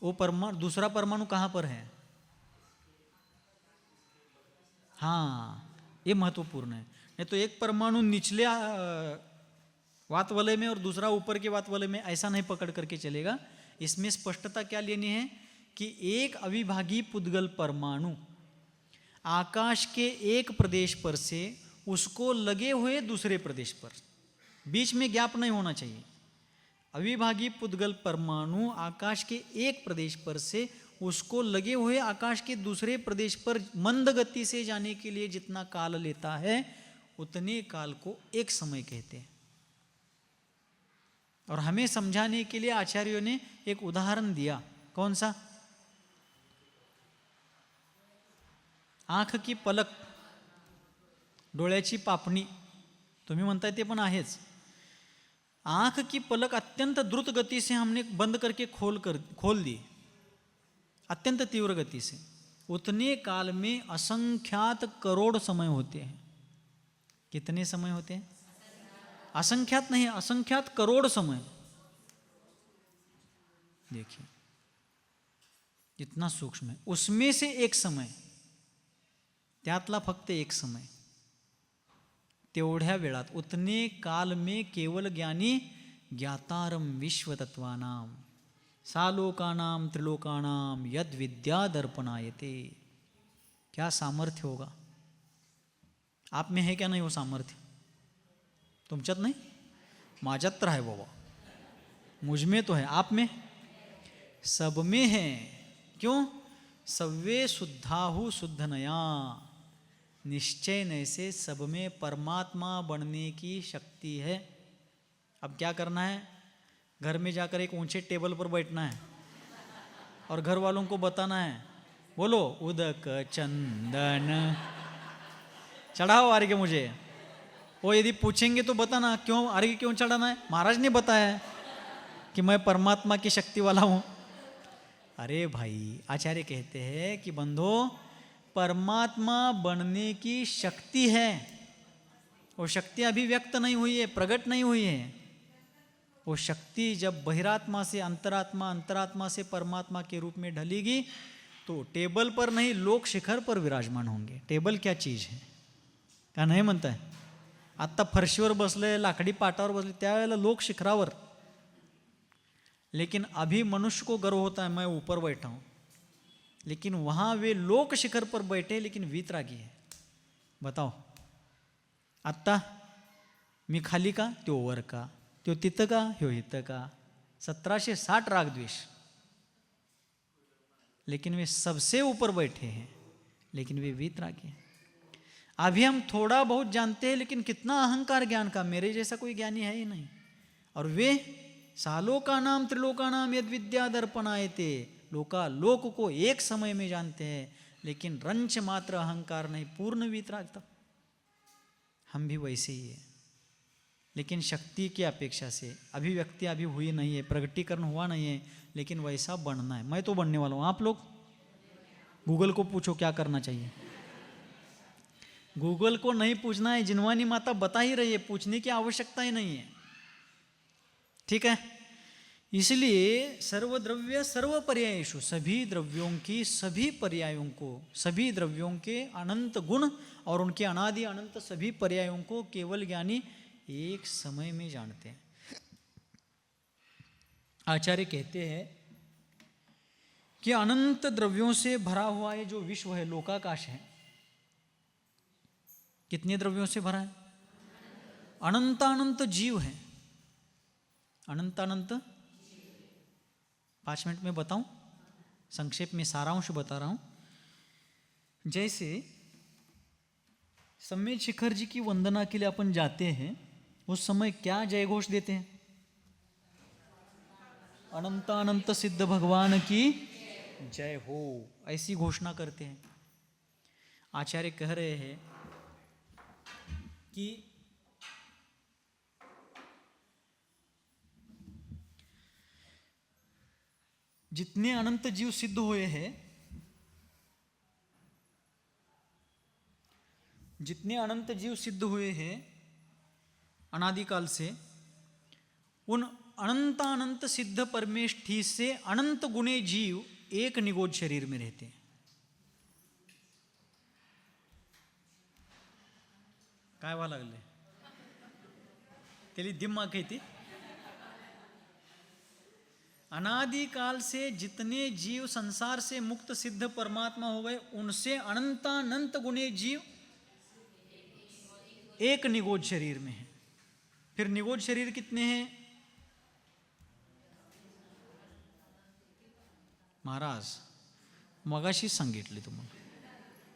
वो परमाणु दूसरा परमाणु कहाँ पर है? हाँ, ये महत्वपूर्ण है। नहीं तो एक परमाणु निचले वातवलय में और दूसरा ऊपर के वातवलय में, ऐसा नहीं पकड़ करके चलेगा। इसमें स्पष्टता क्या लेनी है कि एक अविभागी पुद्गल परमाणु आकाश के एक प्रदेश पर से उसको लगे हुए दूसरे प्रदेश पर, बीच में गैप नहीं होना चाहिए। अविभागी पुद्गल परमाणु आकाश के एक प्रदेश पर से उसको लगे हुए आकाश के दूसरे प्रदेश पर मंद गति से जाने के लिए जितना काल लेता है उतने काल को एक समय कहते हैं। और हमें समझाने के लिए आचार्यों ने एक उदाहरण दिया। कौन सा? आंख की पलक, डोळ्याची पापणी, तुम्ही म्हणताय ते पण आहेच। आंख की पलक अत्यंत द्रुत गति से हमने बंद करके खोल दी, अत्यंत तीव्र गति से। उतने काल में असंख्यात करोड़ समय होते हैं। कितने समय होते हैं? असंख्यात नहीं, असंख्यात करोड़ समय। देखिए कितना सूक्ष्म है। उसमें से एक समय, त्यातला फक्त एक समय, तेवढ्या वेळात उतने काल में केवल ज्ञानी ज्ञातारम विश्वतत्वानाम सालोकानाम त्रिलोकानाम यद विद्या दर्पणायते। क्या सामर्थ्य होगा? आप में है क्या नहीं वो सामर्थ्य? तुमच्यात नहीं, माझ्यात तर आहे बाबा, मुझ में तो है, आप में, सब में है। क्यों? सव्वे शुद्धाहु शुद्ध नया, निश्चय नय से सब में परमात्मा बनने की शक्ति है। अब क्या करना है? घर में जाकर एक ऊंचे टेबल पर बैठना है और घर वालों को बताना है, बोलो उदक चंदन चढ़ाओ अर्घ्य मुझे। वो यदि पूछेंगे तो बताना क्यों अर्घ्य क्यों चढ़ाना है? महाराज ने बताया है कि मैं परमात्मा की शक्ति वाला हूं। अरे भाई, आचार्य कहते हैं कि बंधो, परमात्मा बनने की शक्ति है, वो शक्ति अभी व्यक्त नहीं हुई है, प्रकट नहीं हुई है। वो शक्ति जब बहिरात्मा से अंतरात्मा, अंतरात्मा से परमात्मा के रूप में ढलेगी तो टेबल पर नहीं, लोक शिखर पर विराजमान होंगे। टेबल क्या चीज है का नाही म्हणताय? आत्ता फरशीवर बसले, लाकडी पाटावर बसले, त्यावेळेला लोक शिखरावर। लेकिन अभी मनुष्य को गर्व होता है मैं ऊपर बैठा हूं, लेकिन वहां वे लोक शिखर पर बैठे लेकिन वीतरागी है। बताओ, आत्ता मी खाली का, त्यो वर का, त्यो तिथं का, ह्यो इथं का, 1760 राग द्वेष, लेकिन वे सबसे ऊपर बैठे हैं, लेकिन वे वीतरागी हैं। अभी हम थोड़ा बहुत जानते हैं, लेकिन कितना अहंकार ज्ञान का, मेरे जैसा कोई ज्ञानी है ही नहीं। और वे सालोका नाम त्रिलोका नाम यद विद्या दर्पणायते, लोका लोक को एक समय में जानते हैं। लेकिन रंच मात्र अहंकार नहीं, पूर्ण वितरागता। हम भी वैसे ही है, लेकिन शक्ति की अपेक्षा से अभिव्यक्ति अभी हुई नहीं है, प्रगटीकरण हुआ नहीं है, लेकिन वैसा बनना है। मैं तो बनने वाला हूँ। आप लोग गूगल को पूछो क्या करना चाहिए। गूगल को नहीं पूछना है, जिनवानी माता बता ही रही है, पूछने की आवश्यकता ही नहीं है। ठीक है, इसलिए सर्वद्रव्य सर्व पर्यायेषु, सभी द्रव्यों की सभी पर्यायों को, सभी द्रव्यों के अनंत गुण और उनके अनादि अनंत सभी पर्यायों को केवल ज्ञानी एक समय में जानते हैं। आचार्य कहते हैं कि अनंत द्रव्यों से भरा हुआ ये जो विश्व है, लोकाकाश है, कितने द्रव्यों से भरा है? अनंत अनंत जीव है, अनंत अनंत। 5 मिनट में बताऊं, संक्षेप में सारांश बता रहा हूं। जैसे सम्मेद शिखर जी की वंदना के लिए अपन जाते हैं, उस समय क्या जय घोष देते हैं? अनंत अनंत सिद्ध भगवान की जय हो, ऐसी घोषणा करते हैं। आचार्य कह रहे हैं कि जितने अनंत जीव सिद्ध हुए हैं, जितने अनंत जीव सिद्ध हुए हैं अनादिकाल से, उन अनंत अनंत सिद्ध परमेष्ठी से अनंत गुणे जीव एक निगोज शरीर में रहते हैं। काय व्हायला लागले? त्याली दिमाग आहे ती। अनादिकाल से जितने जीव संसार से मुक्त सिद्ध परमात्मा हो गए, उनसे अनंतानंत गुणे जीव एक निगोज शरीर में है। फिर निगोज शरीर कितने हैं? महाराज मगाशी सांगितले,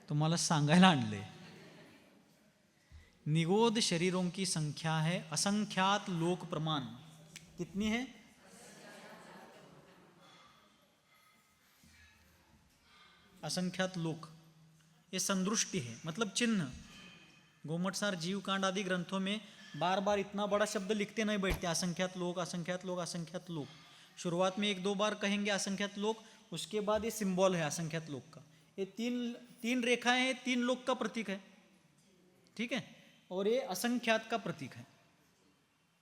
तुम्हाला सांगायला आणले। निगोद शरीरों की संख्या है असंख्यात लोक प्रमाण। कितनी है? असंख्यात लोक, ये संदृष्टि है, मतलब चिन्ह। गोमटसार जीवकांड आदि ग्रंथों में बार बार इतना बड़ा शब्द लिखते नहीं बैठते, असंख्यात लोक असंख्यात लोक असंख्यात लोक। शुरुआत में 1-2 बार कहेंगे असंख्यात लोक, उसके बाद ये सिंबल है असंख्यात लोक का। ये तीन रेखाएं हैं, 3 लोक का प्रतीक है, ठीक है, और ये असंख्यात का प्रतीक है।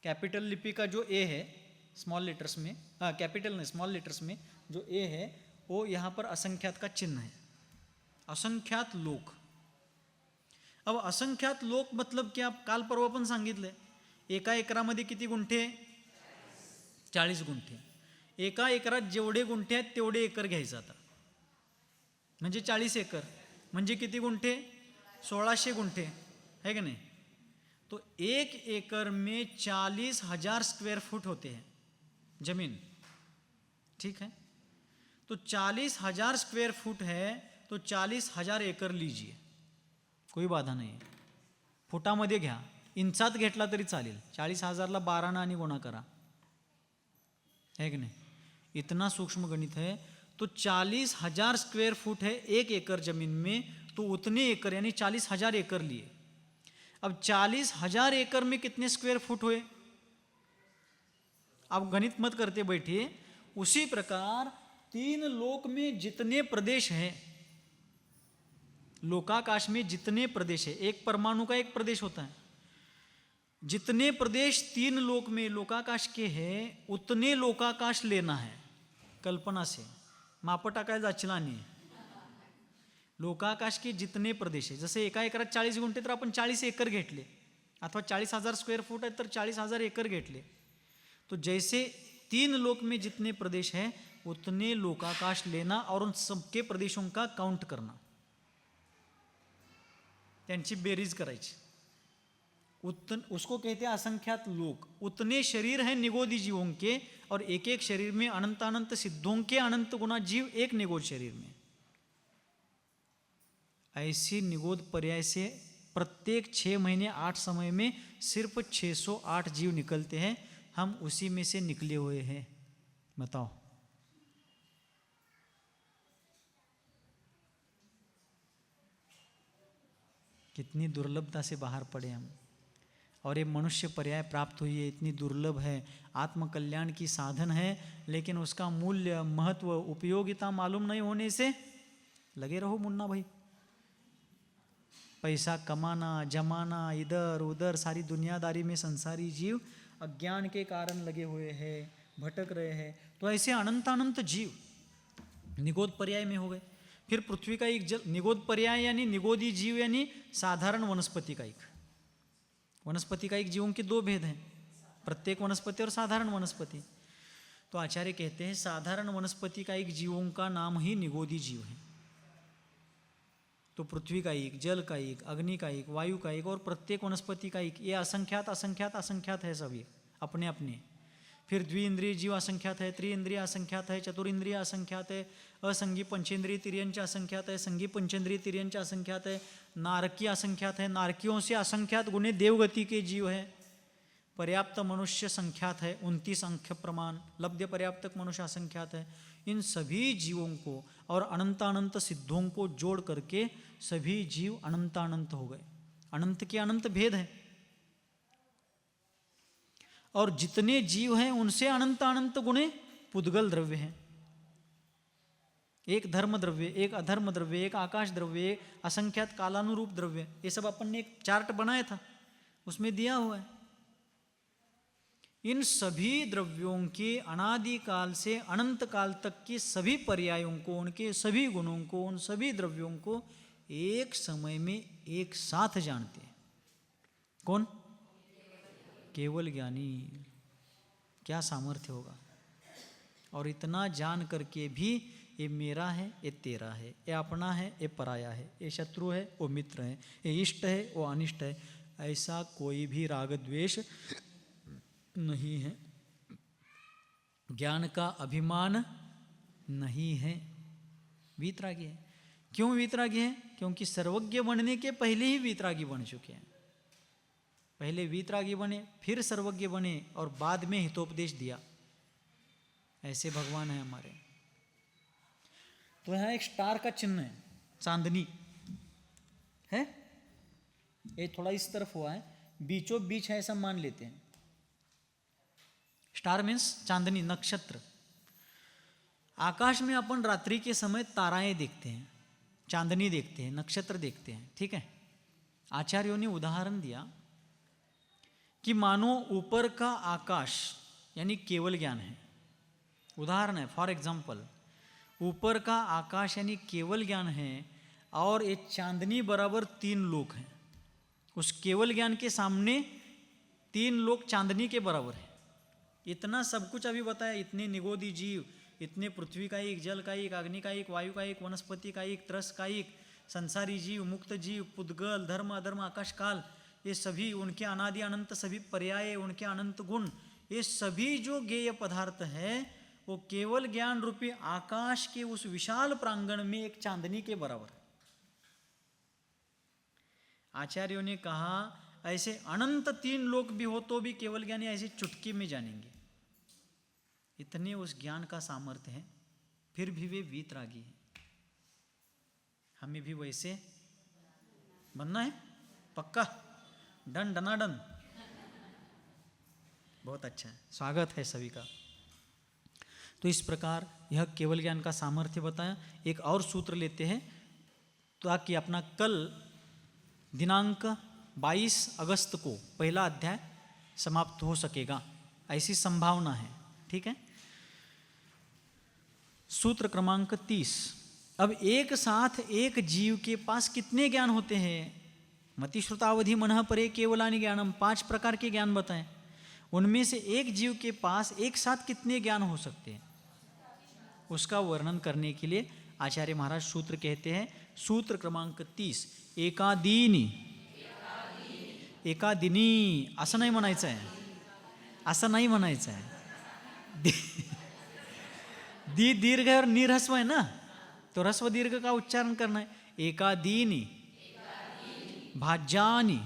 कैपिटल लिपि का जो ए है स्मॉल लेटर्स में, कैपिटल नहीं स्मॉल लेटर्स में जो ए है, वो यहाँ पर असंख्यात का चिन्ह है। असंख्यात लोक। अब असंख्यात लोक मतलब क्या? काल परवा पण सांगितले, एका एकरामध्ये किती गुंठे? 40 गुंठे। एका एकरात जेवढे गुंठे आहेत तेवढे एकर घ्यायचं आता, म्हणजे 40 एकर म्हणजे किती गुंठे? 1600 गुंठे है कि नहीं? तो 1 एकड़ में 40,000 स्क्वायर फुट होते हैं जमीन, ठीक है। तो 40,000 स्क्वायर फुट है तो 40,000 एकर लीजिए, कोई बाधा नाही आहे। फुटामध्ये घ्या, इंचात घेतला तरी चालेल। 40,000ला 12 आणि गुणा करा, है कि नहीं? इतना सूक्ष्म गणित है। तो 40,000 स्क्वायर फुट है 1 एकड़ जमीन में, तो उतने एकड़ यानी 40,000 एकड़ लिए। अब 40,000 एकड़ में कितने स्क्वायर फुट हुए? अब गणित मत करते बैठिए। उसी प्रकार 3 लोक में जितने प्रदेश हैं, लोकाकाश में जितने प्रदेश है, एक परमाणु का एक प्रदेश होता है, जितने प्रदेश 3 लोक में लोकाकाश के हैं उतने लोकाकाश लेना है कल्पना से। माप टाकायला जाचला नाही। लोकाकाश के जितने प्रदेश है, जसे एका एकरात 40 गुंठे तर आपण 40 एकर घेतले, अथवा 40,000 स्क्वेअर फुट है तर 40,000 एकर घेतले। तो जैसे 3 लोक में जितने प्रदेश हैं उतने लोकाकाश लेना और उन सबके प्रदेशों का काउंट करना, त्यांची बेरीज करायची। उसको कहते हैं असंख्यात लोक। उतने शरीर हैं निगोदी जीवों के, और एक एक शरीर में अनंत अनंत सिद्धों के अनंत गुना जीव एक निगोद शरीर में। ऐसी निगोद पर्याय से प्रत्येक 6 महीने 8 समय में सिर्फ 608 जीव निकलते हैं। हम उसी में से निकले हुए हैं। बताओ, कितनी दुर्लभता से बाहर पड़े हम, और ये मनुष्य पर्याय प्राप्त हुई है, इतनी दुर्लभ है, आत्मकल्याण की साधन है, लेकिन उसका मूल्य, महत्व, उपयोगिता मालूम नहीं होने से लगे रहो मुन्ना भाई। पैसा कमाना, जमाना, इधर उधर सारी दुनियादारी में संसारी जीव अज्ञान के कारण लगे हुए हैं, भटक रहे हैं। तो ऐसे अनंत अनंत जीव निगोद पर्याय में हो गए। फिर पृथ्वी का एक जल, निगोद पर्याय यानी निगोदी जीव यानी साधारण वनस्पति का एक, वनस्पति का एक जीवों के दो भेद हैं, प्रत्येक वनस्पति और साधारण वनस्पति। तो आचार्य कहते हैं साधारण वनस्पति का एक जीवों का नाम ही निगोदी जीव है। तो पृथ्वी का एक, जल का एक, अग्नि का एक, वायु का एक और प्रत्येक वनस्पति का एक, ये असंख्यात असंख्यात असंख्यात है सभी अपने अपने। फिर द्विइंद्रिय जीव असंख्यात है, त्रिइंद्रिय असंख्यात है, चतुरिंद्रिय असंख्यात है, असंगी पंचेंद्रिय तिर्यंच असंख्यात है, संगी पंचेंद्रिय तिर्यंच असंख्यात है, नारकी असंख्यात है, नारकियों से असंख्यात गुणे देवगति के जीव है, पर्याप्त मनुष्य संख्यात है 29 अंख्य प्रमाण, लब्ध्य पर्याप्तक मनुष्य असंख्यात है। इन सभी जीवों को और अनंतानंत सिद्धों को जोड़ करके सभी जीव अनंतानंत हो गए। अनंत के अनंत भेद है, और जितने जीव हैं उनसे अनंत अनंत गुणे पुद्गल द्रव्य हैं। एक धर्म द्रव्य, एक अधर्म द्रव्य, एक आकाश द्रव्य, एक असंख्यात कालानुरूप द्रव्य, ये सब अपन ने एक चार्ट बनाया था, उसमें दिया हुआ है। इन सभी द्रव्यों के अनादिकाल से अनंत काल तक के सभी पर्यायों को, उनके सभी गुणों को, उन सभी द्रव्यों को एक समय में एक साथ जानते हैं। कौन? केवल ज्ञानी। क्या सामर्थ्य होगा! और इतना जान करके भी ये मेरा है, ये तेरा है, ये अपना है, ये पराया है, ये शत्रु है, वो मित्र है, ये इष्ट है, वो अनिष्ट है, ऐसा कोई भी राग द्वेष नहीं है। ज्ञान का अभिमान नहीं है, वीतरागी है। क्यों वीतरागी है? क्योंकि सर्वज्ञ बनने के पहले ही वीतरागी बन चुके हैं। पहले वीतरागी बने, फिर सर्वज्ञ बने, और बाद में हितोपदेश दिया। ऐसे भगवान है हमारे। तो यहाँ एक स्टार का चिन्ह है, चांदनी है, ये थोड़ा इस तरफ हुआ है, बीचों बीच है ऐसा मान लेते हैं। स्टार मीन्स चांदनी, नक्षत्र। आकाश में अपन रात्रि के समय ताराएं देखते हैं, चांदनी देखते हैं, नक्षत्र देखते हैं, ठीक है। आचार्यों ने उदाहरण दिया कि मानो ऊपर का आकाश यानी केवल ज्ञान है, उदाहरण है, फॉर एग्जाम्पल, ऊपर का आकाश यानी केवल ज्ञान है, और ये चांदनी बराबर 3 लोक हैं। उस केवल ज्ञान के सामने 3 लोक चांदनी के बराबर है। इतना सब कुछ अभी बताया, इतने निगोदी जीव, इतने पृथ्वी का एक, जल का एक, अग्नि का एक, वायु का एक, वनस्पति का एक, त्रस का एक, संसारी जीव, मुक्त जीव, पुद्गल, धर्म अधर्म, आकाश काल, ये सभी उनके अनादि अनंत सभी पर्याय, उनके अनंत गुण, ये सभी जो ज्ञेय पदार्थ है वो केवल ज्ञान रूपी आकाश के उस विशाल प्रांगण में एक चांदनी के बराबर है। आचार्यों ने कहा ऐसे अनंत 3 लोक भी हो तो भी केवल ज्ञानी ऐसे चुटकी में जानेंगे, इतने उस ज्ञान का सामर्थ्य है। फिर भी वे वीतरागी हैं। हमें भी वैसे बनना है, पक्का, डन डनाडन। बहुत अच्छा है, स्वागत है सभी का। तो इस प्रकार यह केवल ज्ञान का सामर्थ्य बताया। एक और सूत्र लेते हैं ताकि अपना कल दिनांक 22 अगस्त को पहला अध्याय समाप्त हो सकेगा, ऐसी संभावना है, ठीक है। सूत्र क्रमांक 30। अब एक साथ एक जीव के पास कितने ज्ञान होते हैं? मति श्रुतावधि मनः परे केवलानि ज्ञानम, 5 प्रकार के ज्ञान बताएं। उनमें से एक जीव के पास एक साथ कितने ज्ञान हो सकते हैं, उसका वर्णन करने के लिए आचार्य महाराज सूत्र कहते हैं। सूत्र क्रमांक 30, एकादीनी, एकादिनी असं नाही म्हणायचं आहे, असं नाही म्हणायचं आहे। दी दीर्घ है और नी ह्रस्व है ना, तो ह्रस्व दीर्घ का उच्चारण करना है। एकादीनी, भाज्यानी,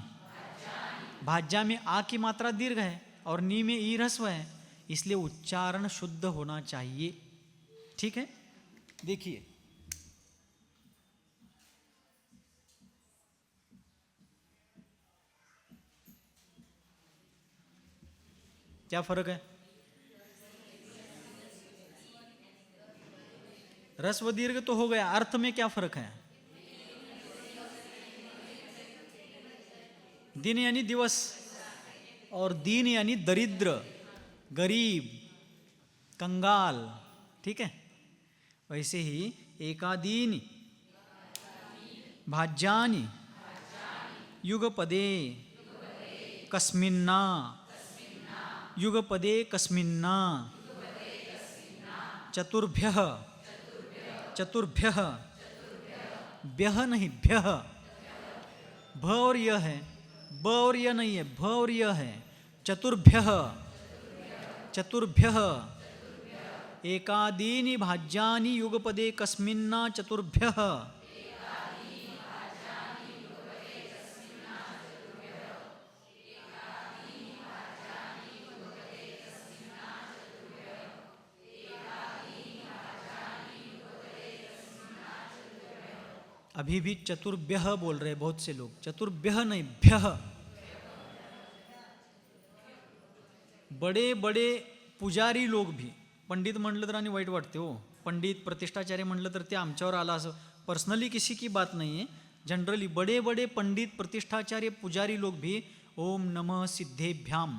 भाज्या में आ की मात्रा दीर्घ है और नी में ई ह्रस्व है, इसलिए उच्चारण शुद्ध होना चाहिए, ठीक है। देखिए क्या फर्क है? रस व दीर्घ तो हो गया, अर्थ में क्या फर्क है? दिन यानी दिवस, और दीन यानी दरिद्र, गरीब, कंगाल। ठीक है, वैसे ही एकादीनि भाज्यानि युगपदे कस्मिन्ना, युगपदे कस्मिन्ना चतुर्भ्यः, चतुर्भ्यः, भ्यः नहीं भ्यः, भ और य है, ब और य नहीं है, भ और य है। चतुर्भ्यः, चतुर्भ्यः एकादीनि भाज्यानि युगपदे कस्मिन्ना चतुर्भ्यः। अभी भी चतुर्भ्यः बोल रहे बहुत से लोग, चतुर्भ्यः नहीं भ्यः। बड़े बड़े पुजारी लोग भी, पंडित म्हणलं तर आणि वाईट वाटते हो, पंडित प्रतिष्ठाचार्य म्हणलं तर ते आमच्यावर आला असं, पर्सनली किसी की बात नहीं है, जनरली बड़े बड़े पंडित प्रतिष्ठाचार्य पुजारी लोग भी ओम नमः सिद्धेभ्याम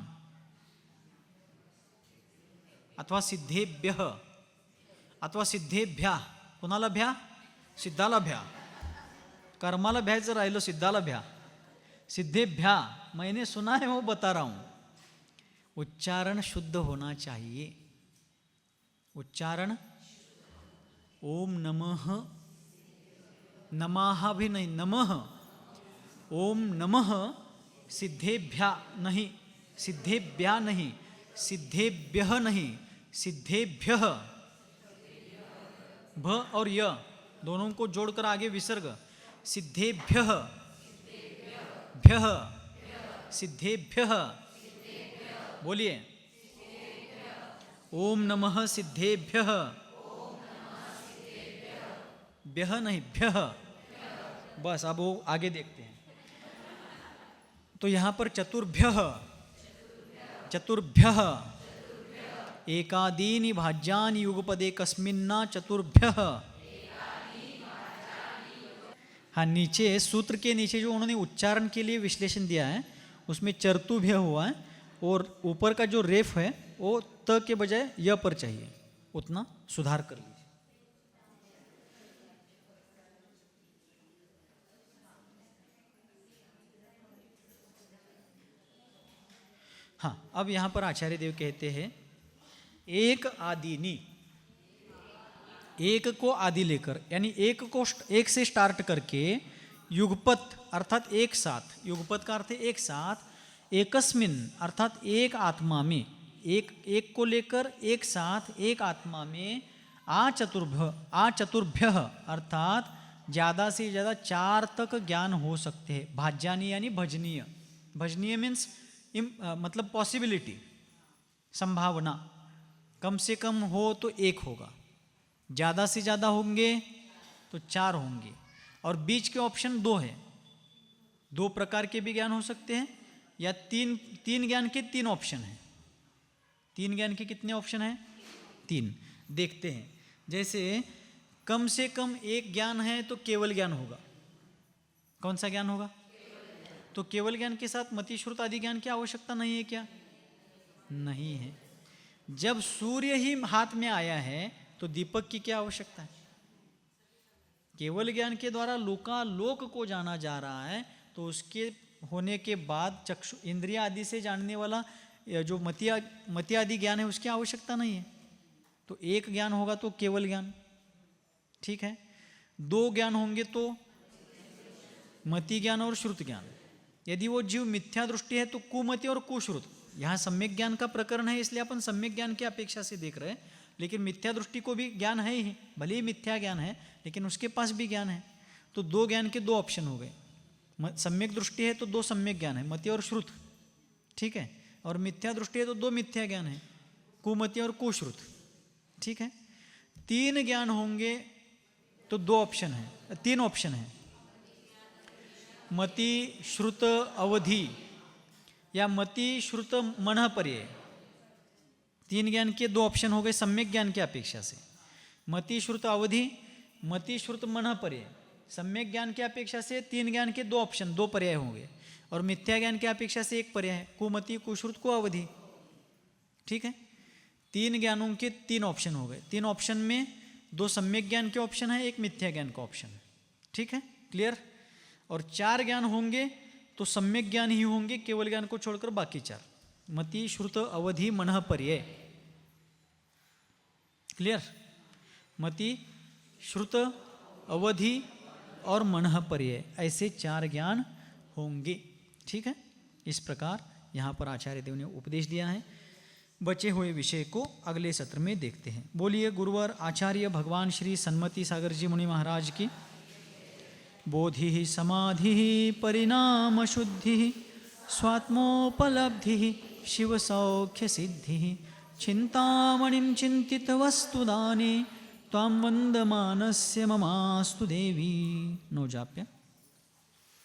अथवा सिद्धेभ्यः अथवा सिद्धेभ्या, कुणाला भ्या? सिद्धाला भ्या, कर्माला भ्यायचं राहिलं, सिद्धाला भ्या, सिद्धेभ्या। मैंने सुना है वो बता रहा हूं, उच्चारण शुद्ध होना चाहिए। उच्चारण ओम नमः, नमः भी नहीं, नमः, ओम नमः सिद्धेभ्या नहीं, सिद्धेभ्या नहीं, सिद्धेभ्यः नहीं, सिद्धेभ्यः। भ और य दोनों को जोड़कर आगे विसर्ग, सिद्धेभ्यः, भ्यः, सिद्धेभ्यः। बोलिए, ओम नमः सिद्धेभ्यः, भ्यः नहीं भ्यः। बस अब वो आगे देखते हैं। तो यहां पर चतुर्भ्यः, चतुर्भ्यः एकादीनि भाज्यानि युगपदे कस्मिन्ना चतुर्भ्यः। हाँ, नीचे सूत्र के नीचे जो उन्होंने उच्चारण के लिए विश्लेषण दिया है उसमें चर्तुभ्य हुआ है, और ऊपर का जो रेफ है वो त के बजाय य पर चाहिए, उतना सुधार कर लीजिए। हाँ, अब यहां पर आचार्य देव कहते हैं एक आदिनी, एक को आदि लेकर, यानी एक से स्टार्ट करके युगपत अर्थात एक साथ, युगपत का अर्थ है एक साथ, एकस्मिन अर्थात एक आत्मा में, एक को लेकर एक साथ एक आत्मा में, आ चतुर्भ्यः अर्थात ज़्यादा से ज़्यादा 4 तक ज्ञान हो सकते हैं। भाज्यानी यानी भजनीय, भजनीय मीन्स मतलब पॉसिबिलिटी, संभावना, कम से कम हो तो 1 होगा, ज़्यादा से ज़्यादा होंगे तो 4 होंगे, और बीच के ऑप्शन 2 है। 2 प्रकार के भी ज्ञान हो सकते हैं, या तीन ज्ञान के 3 ऑप्शन हैं। 3 ज्ञान के कितने ऑप्शन हैं? 3। देखते हैं, जैसे कम से कम 1 ज्ञान है तो केवल ज्ञान होगा। कौन सा ज्ञान होगा? तो केवल ज्ञान के साथ मति श्रुत आदि ज्ञान की आवश्यकता नहीं है क्या? नहीं है। जब सूर्य ही हाथ में आया है तो दीपक की क्या आवश्यकता है? केवल ज्ञान के द्वारा लोकालोक को जाना जा रहा है, तो उसके होने के बाद चक्षु इंद्रिय आदि से जानने वाला जो मति आदि ज्ञान है उसकी आवश्यकता नहीं है। तो 1 ज्ञान होगा तो केवल ज्ञान, ठीक है। 2 ज्ञान होंगे तो मति ज्ञान और श्रुत ज्ञान। यदि वो जीव मिथ्या दृष्टि है तो कुमति और कुश्रुत। यहाँ सम्यक ज्ञान का प्रकरण है, इसलिए अपन सम्यक ज्ञान की अपेक्षा से देख रहे हैं, लेकिन मिथ्या दृष्टि को भी ज्ञान है ही, भले ही मिथ्या ज्ञान है लेकिन उसके पास भी ज्ञान है। तो 2 ज्ञान के 2 ऑप्शन हो गए। सम्यक दृष्टि है तो 2 सम्यक ज्ञान है, मति और श्रुत, ठीक है। और मिथ्या दृष्टि है तो 2 मिथ्या ज्ञान है, कुमति और कुश्रुत, ठीक है। 3 ज्ञान होंगे तो 2 ऑप्शन है, 3 ऑप्शन है, मति श्रुत अवधि या मति श्रुत मनः पर्यय, तीन ज्ञान के दो ऑप्शन हो गए सम्यक ज्ञान की अपेक्षा से। मति श्रुत अवधि, मति श्रुत मन पर्याय। सम्यक ज्ञान की अपेक्षा से तीन ज्ञान के दो ऑप्शन, दो पर्याय होंगे, और मिथ्या ज्ञान की अपेक्षा से एक पर्याय है, कुमति, कुश्रुत, को अवधि। ठीक है, तीन ज्ञानों के तीन ऑप्शन हो गए। तीन ऑप्शन में दो सम्यक ज्ञान के ऑप्शन है, एक मिथ्या ज्ञान का ऑप्शन। ठीक है, क्लियर। और चार ज्ञान होंगे तो सम्यक ज्ञान ही होंगे, केवल ज्ञान को छोड़कर बाकी चार, मति श्रुत अवधि मन पर्याय। क्लियर, मति श्रुत अवधि और मन पर्याय, ऐसे चार ज्ञान होंगे। ठीक है, इस प्रकार यहाँ पर आचार्य देव ने उपदेश दिया है। बचे हुए विषय को अगले सत्र में देखते हैं। बोलिए गुरुवर आचार्य भगवान श्री सन्मति सागर जी मुनि महाराज की। बोधि समाधि परिणाम शुद्धि स्वात्मोपलब्धि शिव सौख्य सिद्धि चिंतामणिं चिंतित वस्तुदाने त्वां वंदमानस्य ममास्तु देवी। नो जाप्य।